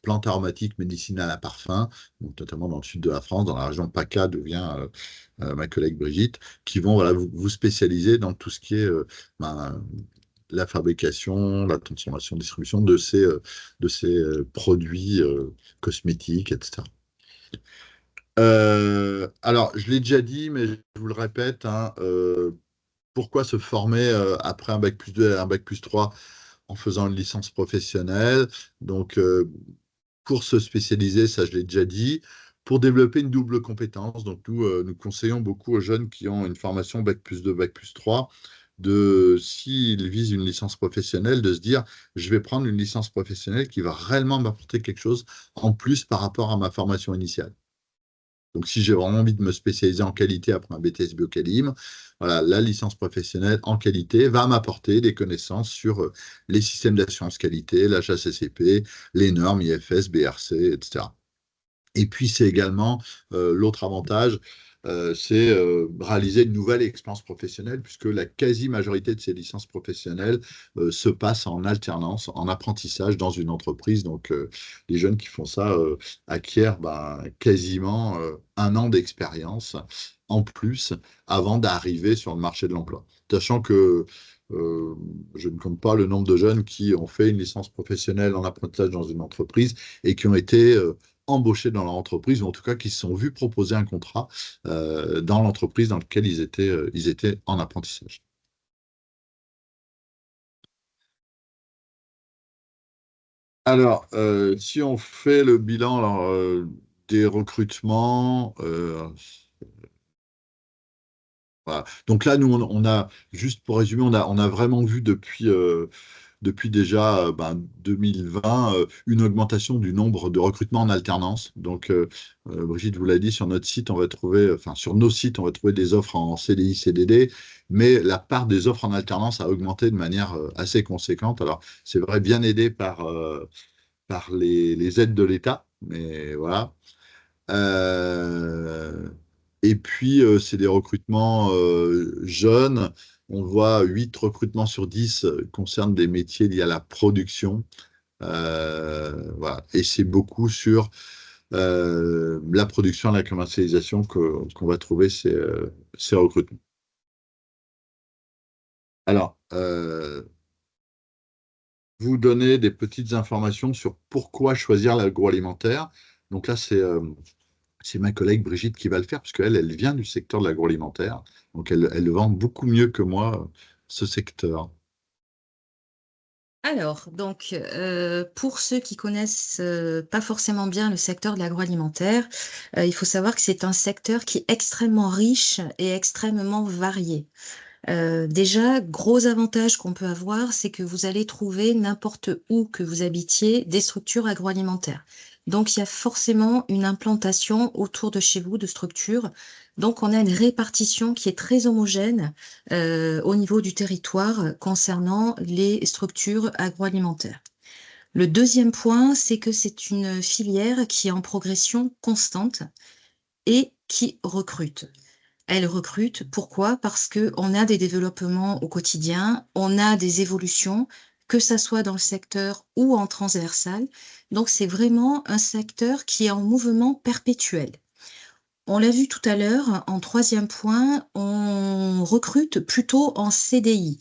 plantes aromatiques médicinales à parfum, donc notamment dans le sud de la France, dans la région PACA, d'où vient ma collègue Brigitte, qui vont voilà, vous spécialiser dans tout ce qui est ben, la fabrication, la transformation, distribution de ces produits cosmétiques, etc. Alors, je l'ai déjà dit, mais je vous le répète, hein, pourquoi se former après un bac plus 2 et un bac plus 3 en faisant une licence professionnelle? Donc, pour se spécialiser, ça je l'ai déjà dit, pour développer une double compétence. Donc, nous conseillons beaucoup aux jeunes qui ont une formation bac plus 2, bac plus 3, s'ils visent une licence professionnelle, de se dire, je vais prendre une licence professionnelle qui va réellement m'apporter quelque chose en plus par rapport à ma formation initiale. Donc, si j'ai vraiment envie de me spécialiser en qualité après un BTS Biocalim, voilà, la licence professionnelle en qualité va m'apporter des connaissances sur les systèmes d'assurance qualité, l'HACCP, les normes IFS, BRC, etc. Et puis, c'est également l'autre avantage, c'est réaliser une nouvelle expérience professionnelle, puisque la quasi-majorité de ces licences professionnelles se passent en alternance, en apprentissage dans une entreprise. Donc, les jeunes qui font ça acquièrent ben, quasiment un an d'expérience en plus avant d'arriver sur le marché de l'emploi. Sachant que je ne compte pas le nombre de jeunes qui ont fait une licence professionnelle en apprentissage dans une entreprise et qui ont été embauchés dans leur entreprise, ou en tout cas qui se sont vus proposer un contrat dans l'entreprise dans laquelle ils étaient en apprentissage. Alors, si on fait le bilan alors, des recrutements, voilà. Donc là, nous, on a, juste pour résumer, on a vraiment vu depuis déjà ben, 2020 une augmentation du nombre de recrutements en alternance. Donc, Brigitte vous l'a dit, sur notre site, on va trouver, enfin, sur nos sites, on va trouver des offres en CDI, CDD, mais la part des offres en alternance a augmenté de manière assez conséquente. Alors, c'est vrai, bien aidé par les aides de l'État, mais voilà. Euh, et puis, c'est des recrutements jeunes. On voit 8 recrutements sur 10 concernent des métiers liés à la production. Voilà. Et c'est beaucoup sur la production et la commercialisation qu'on va trouver ces recrutements. Alors, vous donner des petites informations sur pourquoi choisir l'agroalimentaire. Donc là, c'est ma collègue Brigitte qui va le faire, parce qu'elle, elle vient du secteur de l'agroalimentaire. Donc, elle vend beaucoup mieux que moi ce secteur. Alors, donc, pour ceux qui connaissent pas forcément bien le secteur de l'agroalimentaire, il faut savoir que c'est un secteur qui est extrêmement riche et extrêmement varié. Déjà, gros avantage qu'on peut avoir, c'est que vous allez trouver n'importe où que vous habitiez des structures agroalimentaires. Donc, il y a forcément une implantation autour de chez vous de structures. Donc, on a une répartition qui est très homogène au niveau du territoire concernant les structures agroalimentaires. Le deuxième point, c'est que c'est une filière qui est en progression constante et qui recrute. Elle recrute, pourquoi? Parce qu'on a des développements au quotidien, on a des évolutions, que ça soit dans le secteur ou en transversal. Donc, c'est vraiment un secteur qui est en mouvement perpétuel. On l'a vu tout à l'heure, en troisième point, on recrute plutôt en CDI.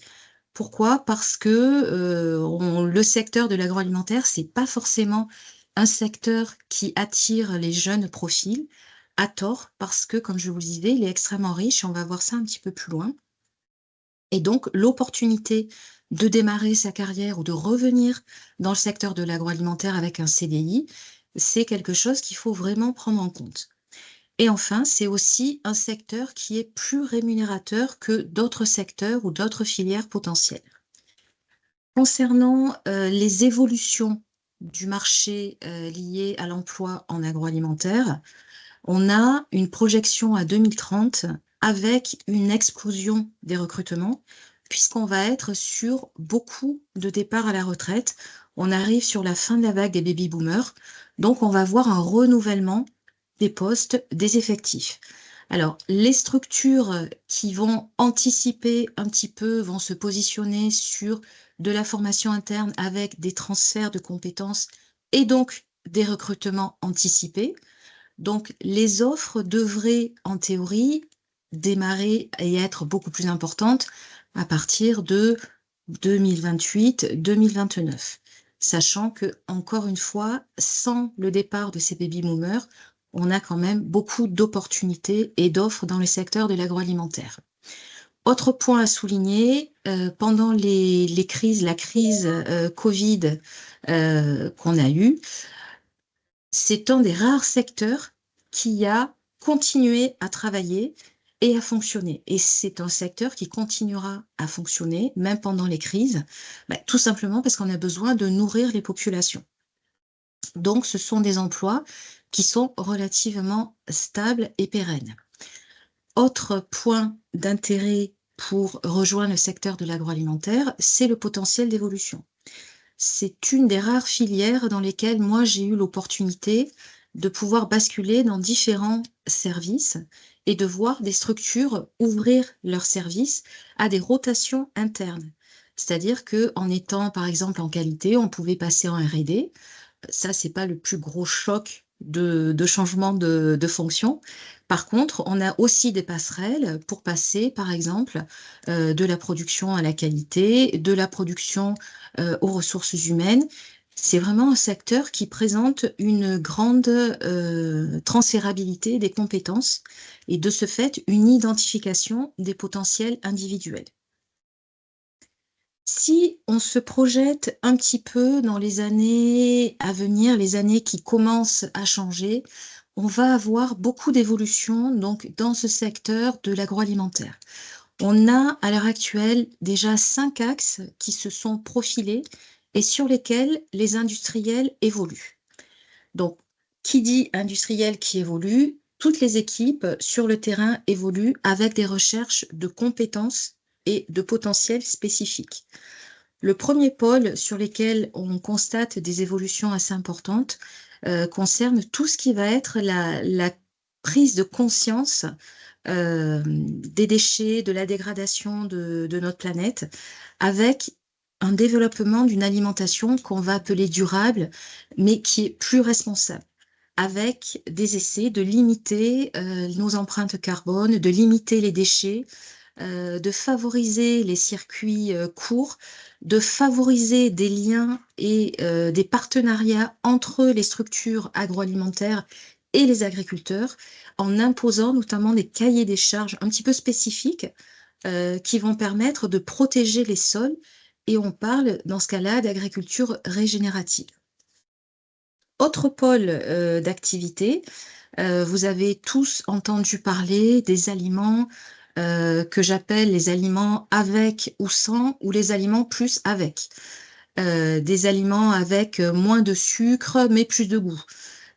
Pourquoi? Parce que le secteur de l'agroalimentaire, c'est pas forcément un secteur qui attire les jeunes profils, à tort, parce que, comme je vous le disais, il est extrêmement riche. On va voir ça un petit peu plus loin. Et donc, l'opportunité de démarrer sa carrière ou de revenir dans le secteur de l'agroalimentaire avec un CDI, c'est quelque chose qu'il faut vraiment prendre en compte. Et enfin, c'est aussi un secteur qui est plus rémunérateur que d'autres secteurs ou d'autres filières potentielles. Concernant, les évolutions du marché, liées à l'emploi en agroalimentaire, on a une projection à 2030 avec une explosion des recrutements, puisqu'on va être sur beaucoup de départs à la retraite. On arrive sur la fin de la vague des baby boomers, donc on va voir un renouvellement des postes, des effectifs. Alors, les structures qui vont anticiper un petit peu, vont se positionner sur de la formation interne avec des transferts de compétences et donc des recrutements anticipés. Donc, les offres devraient, en théorie, démarrer et être beaucoup plus importantes à partir de 2028-2029. Sachant que, encore une fois, sans le départ de ces baby boomers, on a quand même beaucoup d'opportunités et d'offres dans le secteur de l'agroalimentaire. Autre point à souligner, pendant les crises, la crise Covid qu'on a eue, c'est un des rares secteurs qui a continué à travailler et à fonctionner. Et c'est un secteur qui continuera à fonctionner même pendant les crises, tout simplement parce qu'on a besoin de nourrir les populations. Donc, ce sont des emplois qui sont relativement stables et pérennes. Autre point d'intérêt pour rejoindre le secteur de l'agroalimentaire, c'est le potentiel d'évolution. C'est une des rares filières dans lesquelles moi j'ai eu l'opportunité de pouvoir basculer dans différents services et de voir des structures ouvrir leurs services à des rotations internes. C'est-à-dire qu'en étant par exemple en qualité, on pouvait passer en R&D. Ça, c'est pas le plus gros choc de changement de fonction. Par contre, on a aussi des passerelles pour passer, par exemple, de la production à la qualité, de la production aux ressources humaines. C'est vraiment un secteur qui présente une grande transférabilité des compétences et de ce fait, une identification des potentiels individuels. Si on se projette un petit peu dans les années à venir, les années qui commencent à changer, on va avoir beaucoup d'évolutions donc dans ce secteur de l'agroalimentaire. On a à l'heure actuelle déjà 5 axes qui se sont profilés et sur lesquels les industriels évoluent. Donc, qui dit industriel qui évolue, toutes les équipes sur le terrain évoluent avec des recherches de compétences et de potentiels spécifiques. Le premier pôle sur lequel on constate des évolutions assez importantes concerne tout ce qui va être la prise de conscience des déchets, de la dégradation de notre planète, avec un développement d'une alimentation qu'on va appeler durable, mais qui est plus responsable, avec des essais de limiter nos empreintes carbone, de limiter les déchets, de favoriser les circuits courts, de favoriser des liens et des partenariats entre les structures agroalimentaires et les agriculteurs, en imposant notamment des cahiers des charges un petit peu spécifiques qui vont permettre de protéger les sols. Et on parle dans ce cas-là d'agriculture régénérative. Autre pôle d'activité, vous avez tous entendu parler des aliments que j'appelle les aliments avec ou sans, ou les aliments plus avec. Des aliments avec moins de sucre, mais plus de goût.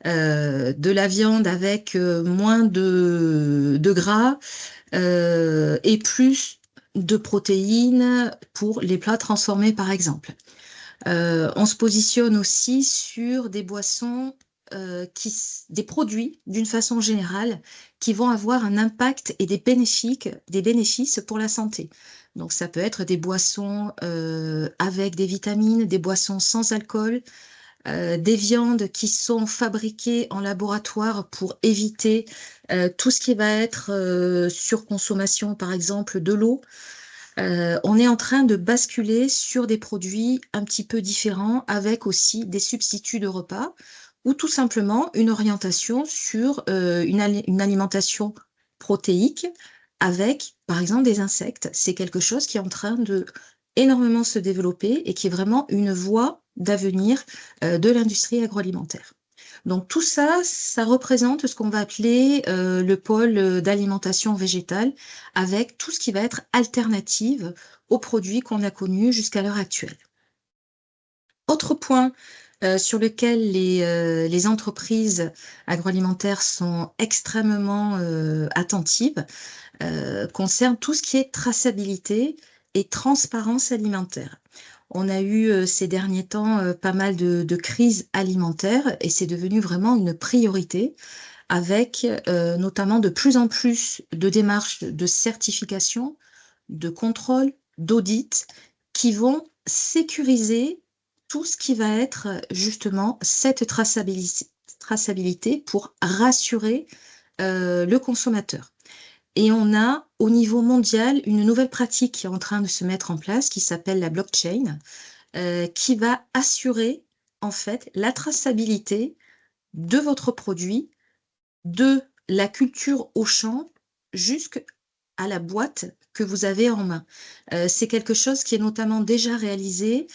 de la viande avec moins de gras et plus de protéines pour les plats transformés, par exemple. On se positionne aussi sur des boissons, des produits d'une façon générale qui vont avoir un impact et des bénéfices pour la santé. Donc ça peut être des boissons avec des vitamines, des boissons sans alcool, des viandes qui sont fabriquées en laboratoire pour éviter tout ce qui va être surconsommation, par exemple de l'eau. On est en train de basculer sur des produits un petit peu différents avec aussi des substituts de repas ou tout simplement une orientation sur une alimentation protéique avec, par exemple, des insectes. C'est quelque chose qui est en train de énormément se développer et qui est vraiment une voie d'avenir de l'industrie agroalimentaire. Donc tout ça, ça représente ce qu'on va appeler le pôle d'alimentation végétale avec tout ce qui va être alternative aux produits qu'on a connus jusqu'à l'heure actuelle. Autre point sur lequel les entreprises agroalimentaires sont extrêmement attentives concerne tout ce qui est traçabilité et transparence alimentaire. On a eu ces derniers temps pas mal de crises alimentaires et c'est devenu vraiment une priorité avec notamment de plus en plus de démarches de certification, de contrôle, d'audit qui vont sécuriser tout ce qui va être justement cette traçabilité pour rassurer le consommateur. Et on a au niveau mondial une nouvelle pratique qui est en train de se mettre en place qui s'appelle la blockchain, qui va assurer en fait la traçabilité de votre produit, de la culture au champ jusqu'à la boîte que vous avez en main. C'est quelque chose qui est notamment déjà réalisé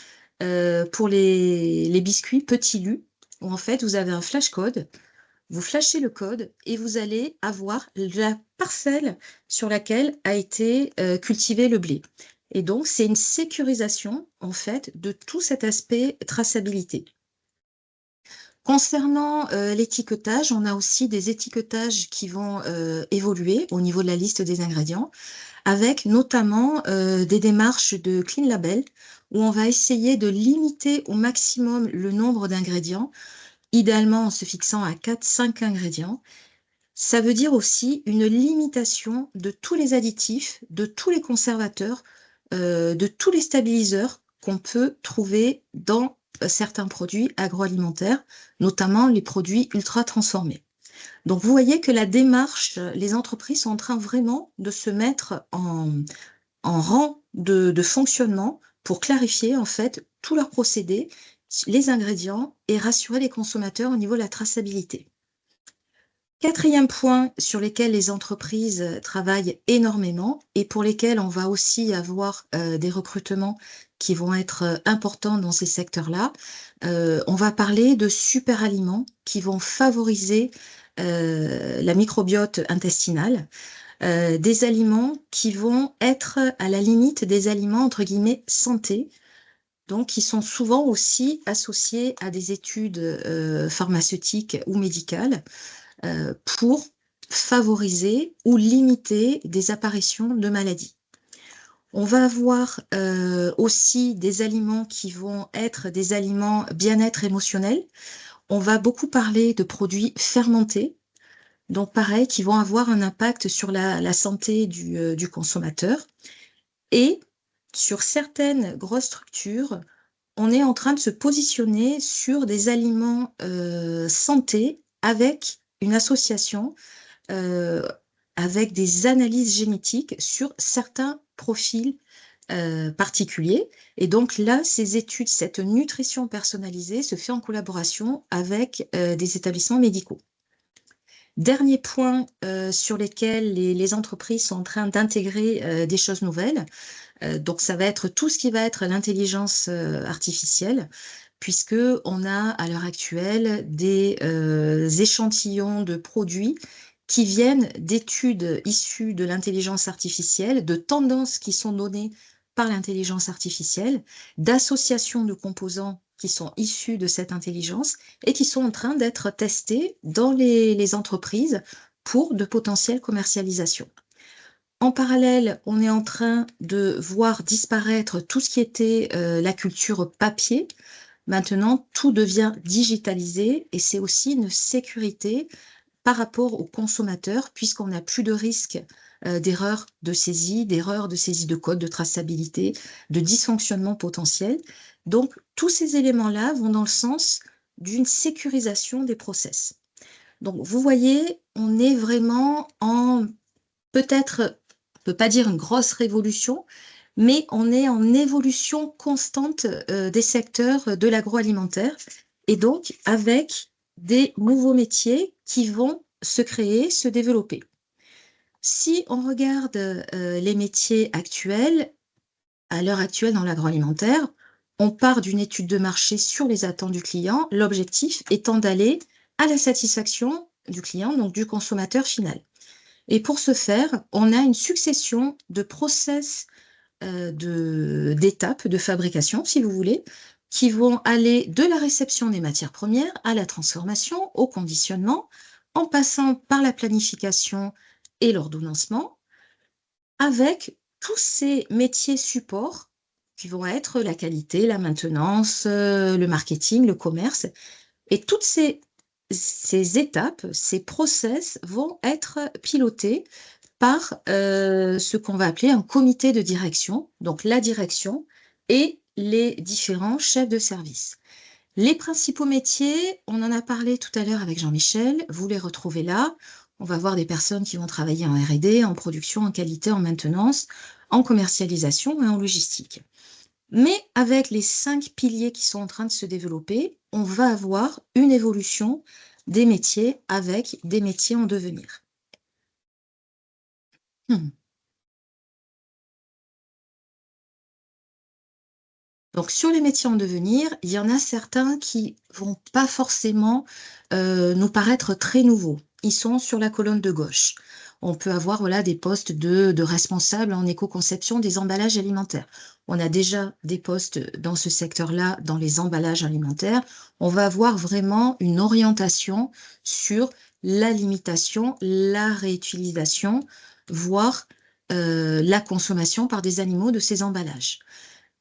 pour les biscuits Petit Lu, où en fait vous avez un flash code, vous flashez le code et vous allez avoir la parcelle sur laquelle a été cultivé le blé. Et donc, c'est une sécurisation, en fait, de tout cet aspect traçabilité. Concernant l'étiquetage, on a aussi des étiquetages qui vont évoluer au niveau de la liste des ingrédients, avec notamment des démarches de Clean Label, où on va essayer de limiter au maximum le nombre d'ingrédients, idéalement en se fixant à 4-5 ingrédients. Ça veut dire aussi une limitation de tous les additifs, de tous les conservateurs, de tous les stabiliseurs qu'on peut trouver dans certains produits agroalimentaires, notamment les produits ultra transformés. Donc vous voyez que la démarche, les entreprises sont en train vraiment de se mettre en rang de fonctionnement pour clarifier en fait tous leurs procédés, les ingrédients et rassurer les consommateurs au niveau de la traçabilité. Quatrième point sur lesquels les entreprises travaillent énormément et pour lesquels on va aussi avoir des recrutements qui vont être importants dans ces secteurs-là, on va parler de super aliments qui vont favoriser la microbiote intestinale, des aliments qui vont être à la limite des aliments entre guillemets santé, donc qui sont souvent aussi associés à des études pharmaceutiques ou médicales pour favoriser ou limiter des apparitions de maladies. On va avoir aussi des aliments qui vont être des aliments bien-être émotionnel. On va beaucoup parler de produits fermentés, donc pareil, qui vont avoir un impact sur la santé du consommateur. Et sur certaines grosses structures, on est en train de se positionner sur des aliments santé avec une association, euh, avec des analyses génétiques sur certains profils particuliers. Et donc là, ces études, cette nutrition personnalisée se fait en collaboration avec des établissements médicaux. Dernier point sur lesquels les entreprises sont en train d'intégrer des choses nouvelles. Donc, ça va être tout ce qui va être l'intelligence artificielle, puisque on a à l'heure actuelle des échantillons de produits qui viennent d'études issues de l'intelligence artificielle, de tendances qui sont données par l'intelligence artificielle, d'associations de composants qui sont issus de cette intelligence et qui sont en train d'être testés dans les entreprises pour de potentielles commercialisations. En parallèle, on est en train de voir disparaître tout ce qui était la culture papier. Maintenant, tout devient digitalisé et c'est aussi une sécurité par rapport aux consommateurs, puisqu'on n'a plus de risque d'erreur de saisie de code, de traçabilité, de dysfonctionnement potentiel. Donc, tous ces éléments-là vont dans le sens d'une sécurisation des process. Donc, vous voyez, on est vraiment en peut-être, on ne peut pas dire une grosse révolution, mais on est en évolution constante des secteurs de l'agroalimentaire et donc avec des nouveaux métiers qui vont se créer, se développer. Si on regarde les métiers actuels, à l'heure actuelle dans l'agroalimentaire, on part d'une étude de marché sur les attentes du client, l'objectif étant d'aller à la satisfaction du client, donc du consommateur final. Et pour ce faire, on a une succession de process, d'étapes de fabrication, si vous voulez, qui vont aller de la réception des matières premières à la transformation, au conditionnement, en passant par la planification et l'ordonnancement, avec tous ces métiers supports qui vont être la qualité, la maintenance, le marketing, le commerce. Et toutes ces étapes, ces process vont être pilotés par ce qu'on va appeler un comité de direction, donc la direction et les différents chefs de service. Les principaux métiers, on en a parlé tout à l'heure avec Jean-Michel, vous les retrouvez là. On va voir des personnes qui vont travailler en R&D, en production, en qualité, en maintenance, en commercialisation et en logistique. Mais avec les 5 piliers qui sont en train de se développer, on va avoir une évolution des métiers avec des métiers en devenir. Donc sur les métiers en devenir, il y en a certains qui vont pas forcément nous paraître très nouveaux. Ils sont sur la colonne de gauche. On peut avoir voilà, des postes de responsables en éco-conception des emballages alimentaires. On a déjà des postes dans ce secteur-là, dans les emballages alimentaires. On va avoir vraiment une orientation sur la limitation, la réutilisation, voire la consommation par des animaux de ces emballages.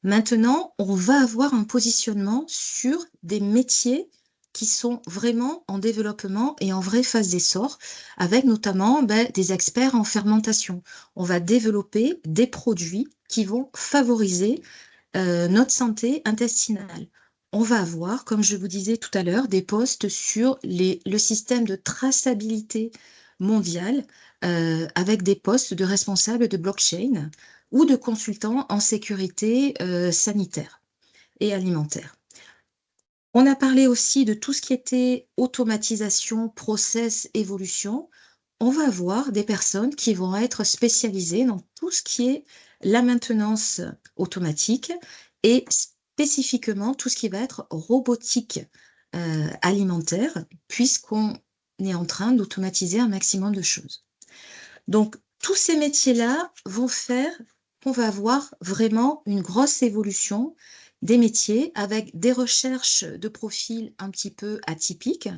Maintenant, on va avoir un positionnement sur des métiers qui sont vraiment en développement et en vraie phase d'essor, avec notamment des experts en fermentation. On va développer des produits qui vont favoriser notre santé intestinale. On va avoir, comme je vous disais tout à l'heure, des postes sur le système de traçabilité mondiale avec des postes de responsables de blockchain ou de consultants en sécurité sanitaire et alimentaire. On a parlé aussi de tout ce qui était automatisation, process, évolution. On va avoir des personnes qui vont être spécialisées dans tout ce qui est la maintenance automatique et spécifiquement tout ce qui va être robotique alimentaire, puisqu'on est en train d'automatiser un maximum de choses. Donc, tous ces métiers-là vont faire qu'on va avoir vraiment une grosse évolution des métiers avec des recherches de profils un petit peu atypiques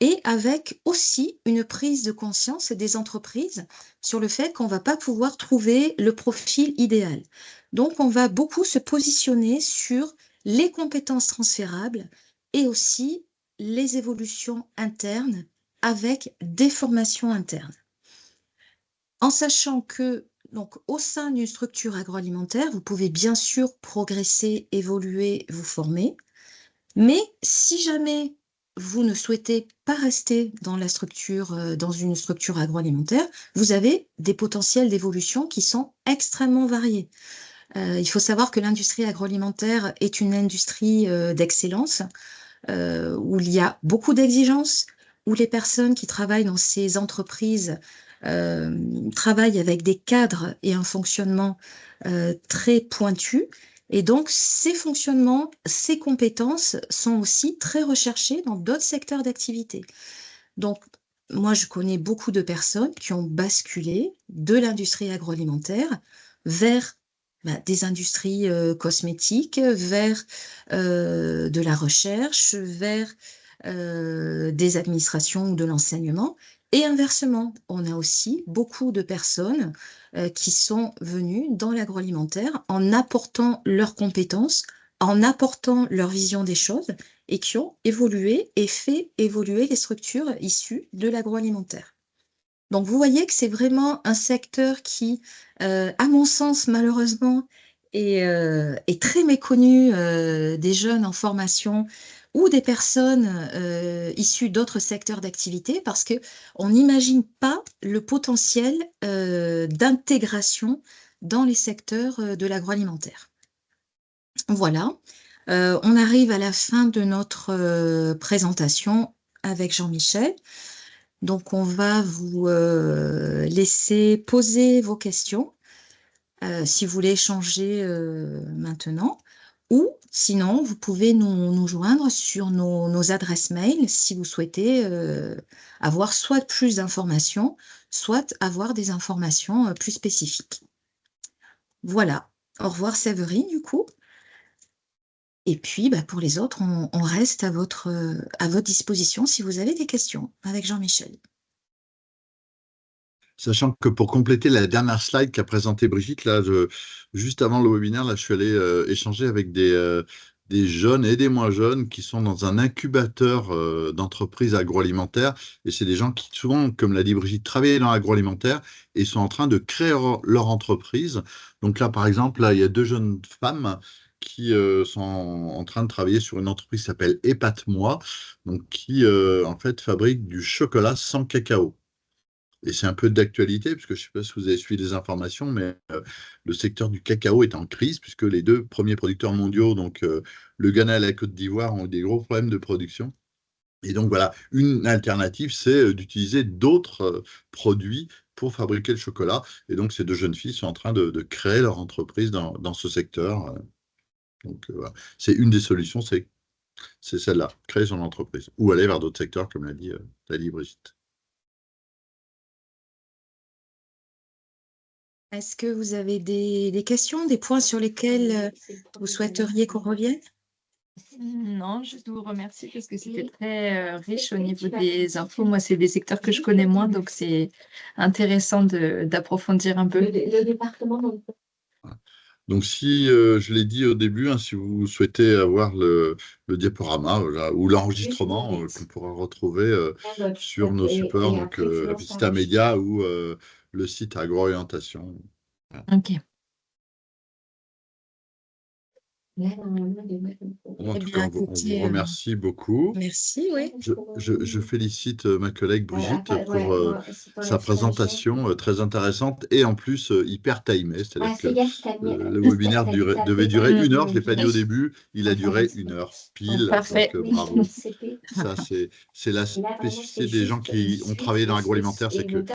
et avec aussi une prise de conscience des entreprises sur le fait qu'on ne va pas pouvoir trouver le profil idéal. Donc, on va beaucoup se positionner sur les compétences transférables et aussi les évolutions internes avec des formations internes. En sachant que, donc, au sein d'une structure agroalimentaire, vous pouvez bien sûr progresser, évoluer, vous former, mais si jamais vous ne souhaitez pas rester dans la structure, dans une structure agroalimentaire, vous avez des potentiels d'évolution qui sont extrêmement variés. Il faut savoir que l'industrie agroalimentaire est une industrie d'excellence, où il y a beaucoup d'exigences, où les personnes qui travaillent dans ces entreprises travaillent avec des cadres et un fonctionnement très pointu. Et donc, ces fonctionnements, ces compétences sont aussi très recherchées dans d'autres secteurs d'activité. Donc, moi, je connais beaucoup de personnes qui ont basculé de l'industrie agroalimentaire vers des industries cosmétiques vers de la recherche, vers des administrations ou de l'enseignement. Et inversement, on a aussi beaucoup de personnes qui sont venues dans l'agroalimentaire en apportant leurs compétences, en apportant leur vision des choses et qui ont évolué et fait évoluer les structures issues de l'agroalimentaire. Donc, vous voyez que c'est vraiment un secteur qui, à mon sens, malheureusement, est très méconnu des jeunes en formation ou des personnes issues d'autres secteurs d'activité parce qu'on n'imagine pas le potentiel d'intégration dans les secteurs de l'agroalimentaire. Voilà, on arrive à la fin de notre présentation avec Jean-Michel. Donc, on va vous laisser poser vos questions si vous voulez échanger maintenant. Ou sinon, vous pouvez nous joindre sur nos adresses mail si vous souhaitez avoir soit plus d'informations, soit avoir des informations plus spécifiques. Voilà. Au revoir Séverine, du coup. Et puis, pour les autres, on reste à votre disposition si vous avez des questions avec Jean-Michel. Sachant que pour compléter la dernière slide qu'a présentée Brigitte, là, juste avant le webinaire, là, je suis allé échanger avec des jeunes et des moins jeunes qui sont dans un incubateur d'entreprises agroalimentaires. Et c'est des gens qui, souvent, comme l'a dit Brigitte, travaillent dans l'agroalimentaire et sont en train de créer leur entreprise. Donc là, par exemple, là, il y a 2 jeunes femmes qui sont en train de travailler sur une entreprise qui s'appelle Épate-moi, donc qui, en fait, fabrique du chocolat sans cacao. Et c'est un peu d'actualité, puisque je ne sais pas si vous avez suivi les informations, mais le secteur du cacao est en crise, puisque les 2 premiers producteurs mondiaux, donc le Ghana et la Côte d'Ivoire, ont eu des gros problèmes de production. Et donc voilà, une alternative, c'est d'utiliser d'autres produits pour fabriquer le chocolat. Et donc ces 2 jeunes filles sont en train de créer leur entreprise dans ce secteur. Donc voilà. C'est une des solutions, c'est celle-là, créer son entreprise. Ou aller vers d'autres secteurs, comme l'a dit Brigitte. Est-ce que vous avez des questions, des points sur lesquels vous souhaiteriez qu'on revienne? Non, juste vous remercier parce que c'était très riche au niveau des infos. Moi, c'est des secteurs que je connais moins, donc c'est intéressant d'approfondir un peu. Le département. Donc, si je l'ai dit au début, hein, si vous souhaitez avoir le diaporama ou l'enregistrement qu'on pourra retrouver sur nos supports, donc Vista Media ou le site Agro-Orientation. Voilà. Ok. En tout cas, on vous remercie beaucoup. Merci, oui. Je félicite ma collègue Brigitte pour sa présentation très intéressante et en plus hyper timée. C'est-à-dire que le webinaire devait durer 1 heure. Je ne l'ai pas dit au début. Il a duré 1 heure pile. Parfait. Donc bravo. Ça, c'est la spécificité des gens qui ont travaillé dans l'agroalimentaire, c'est que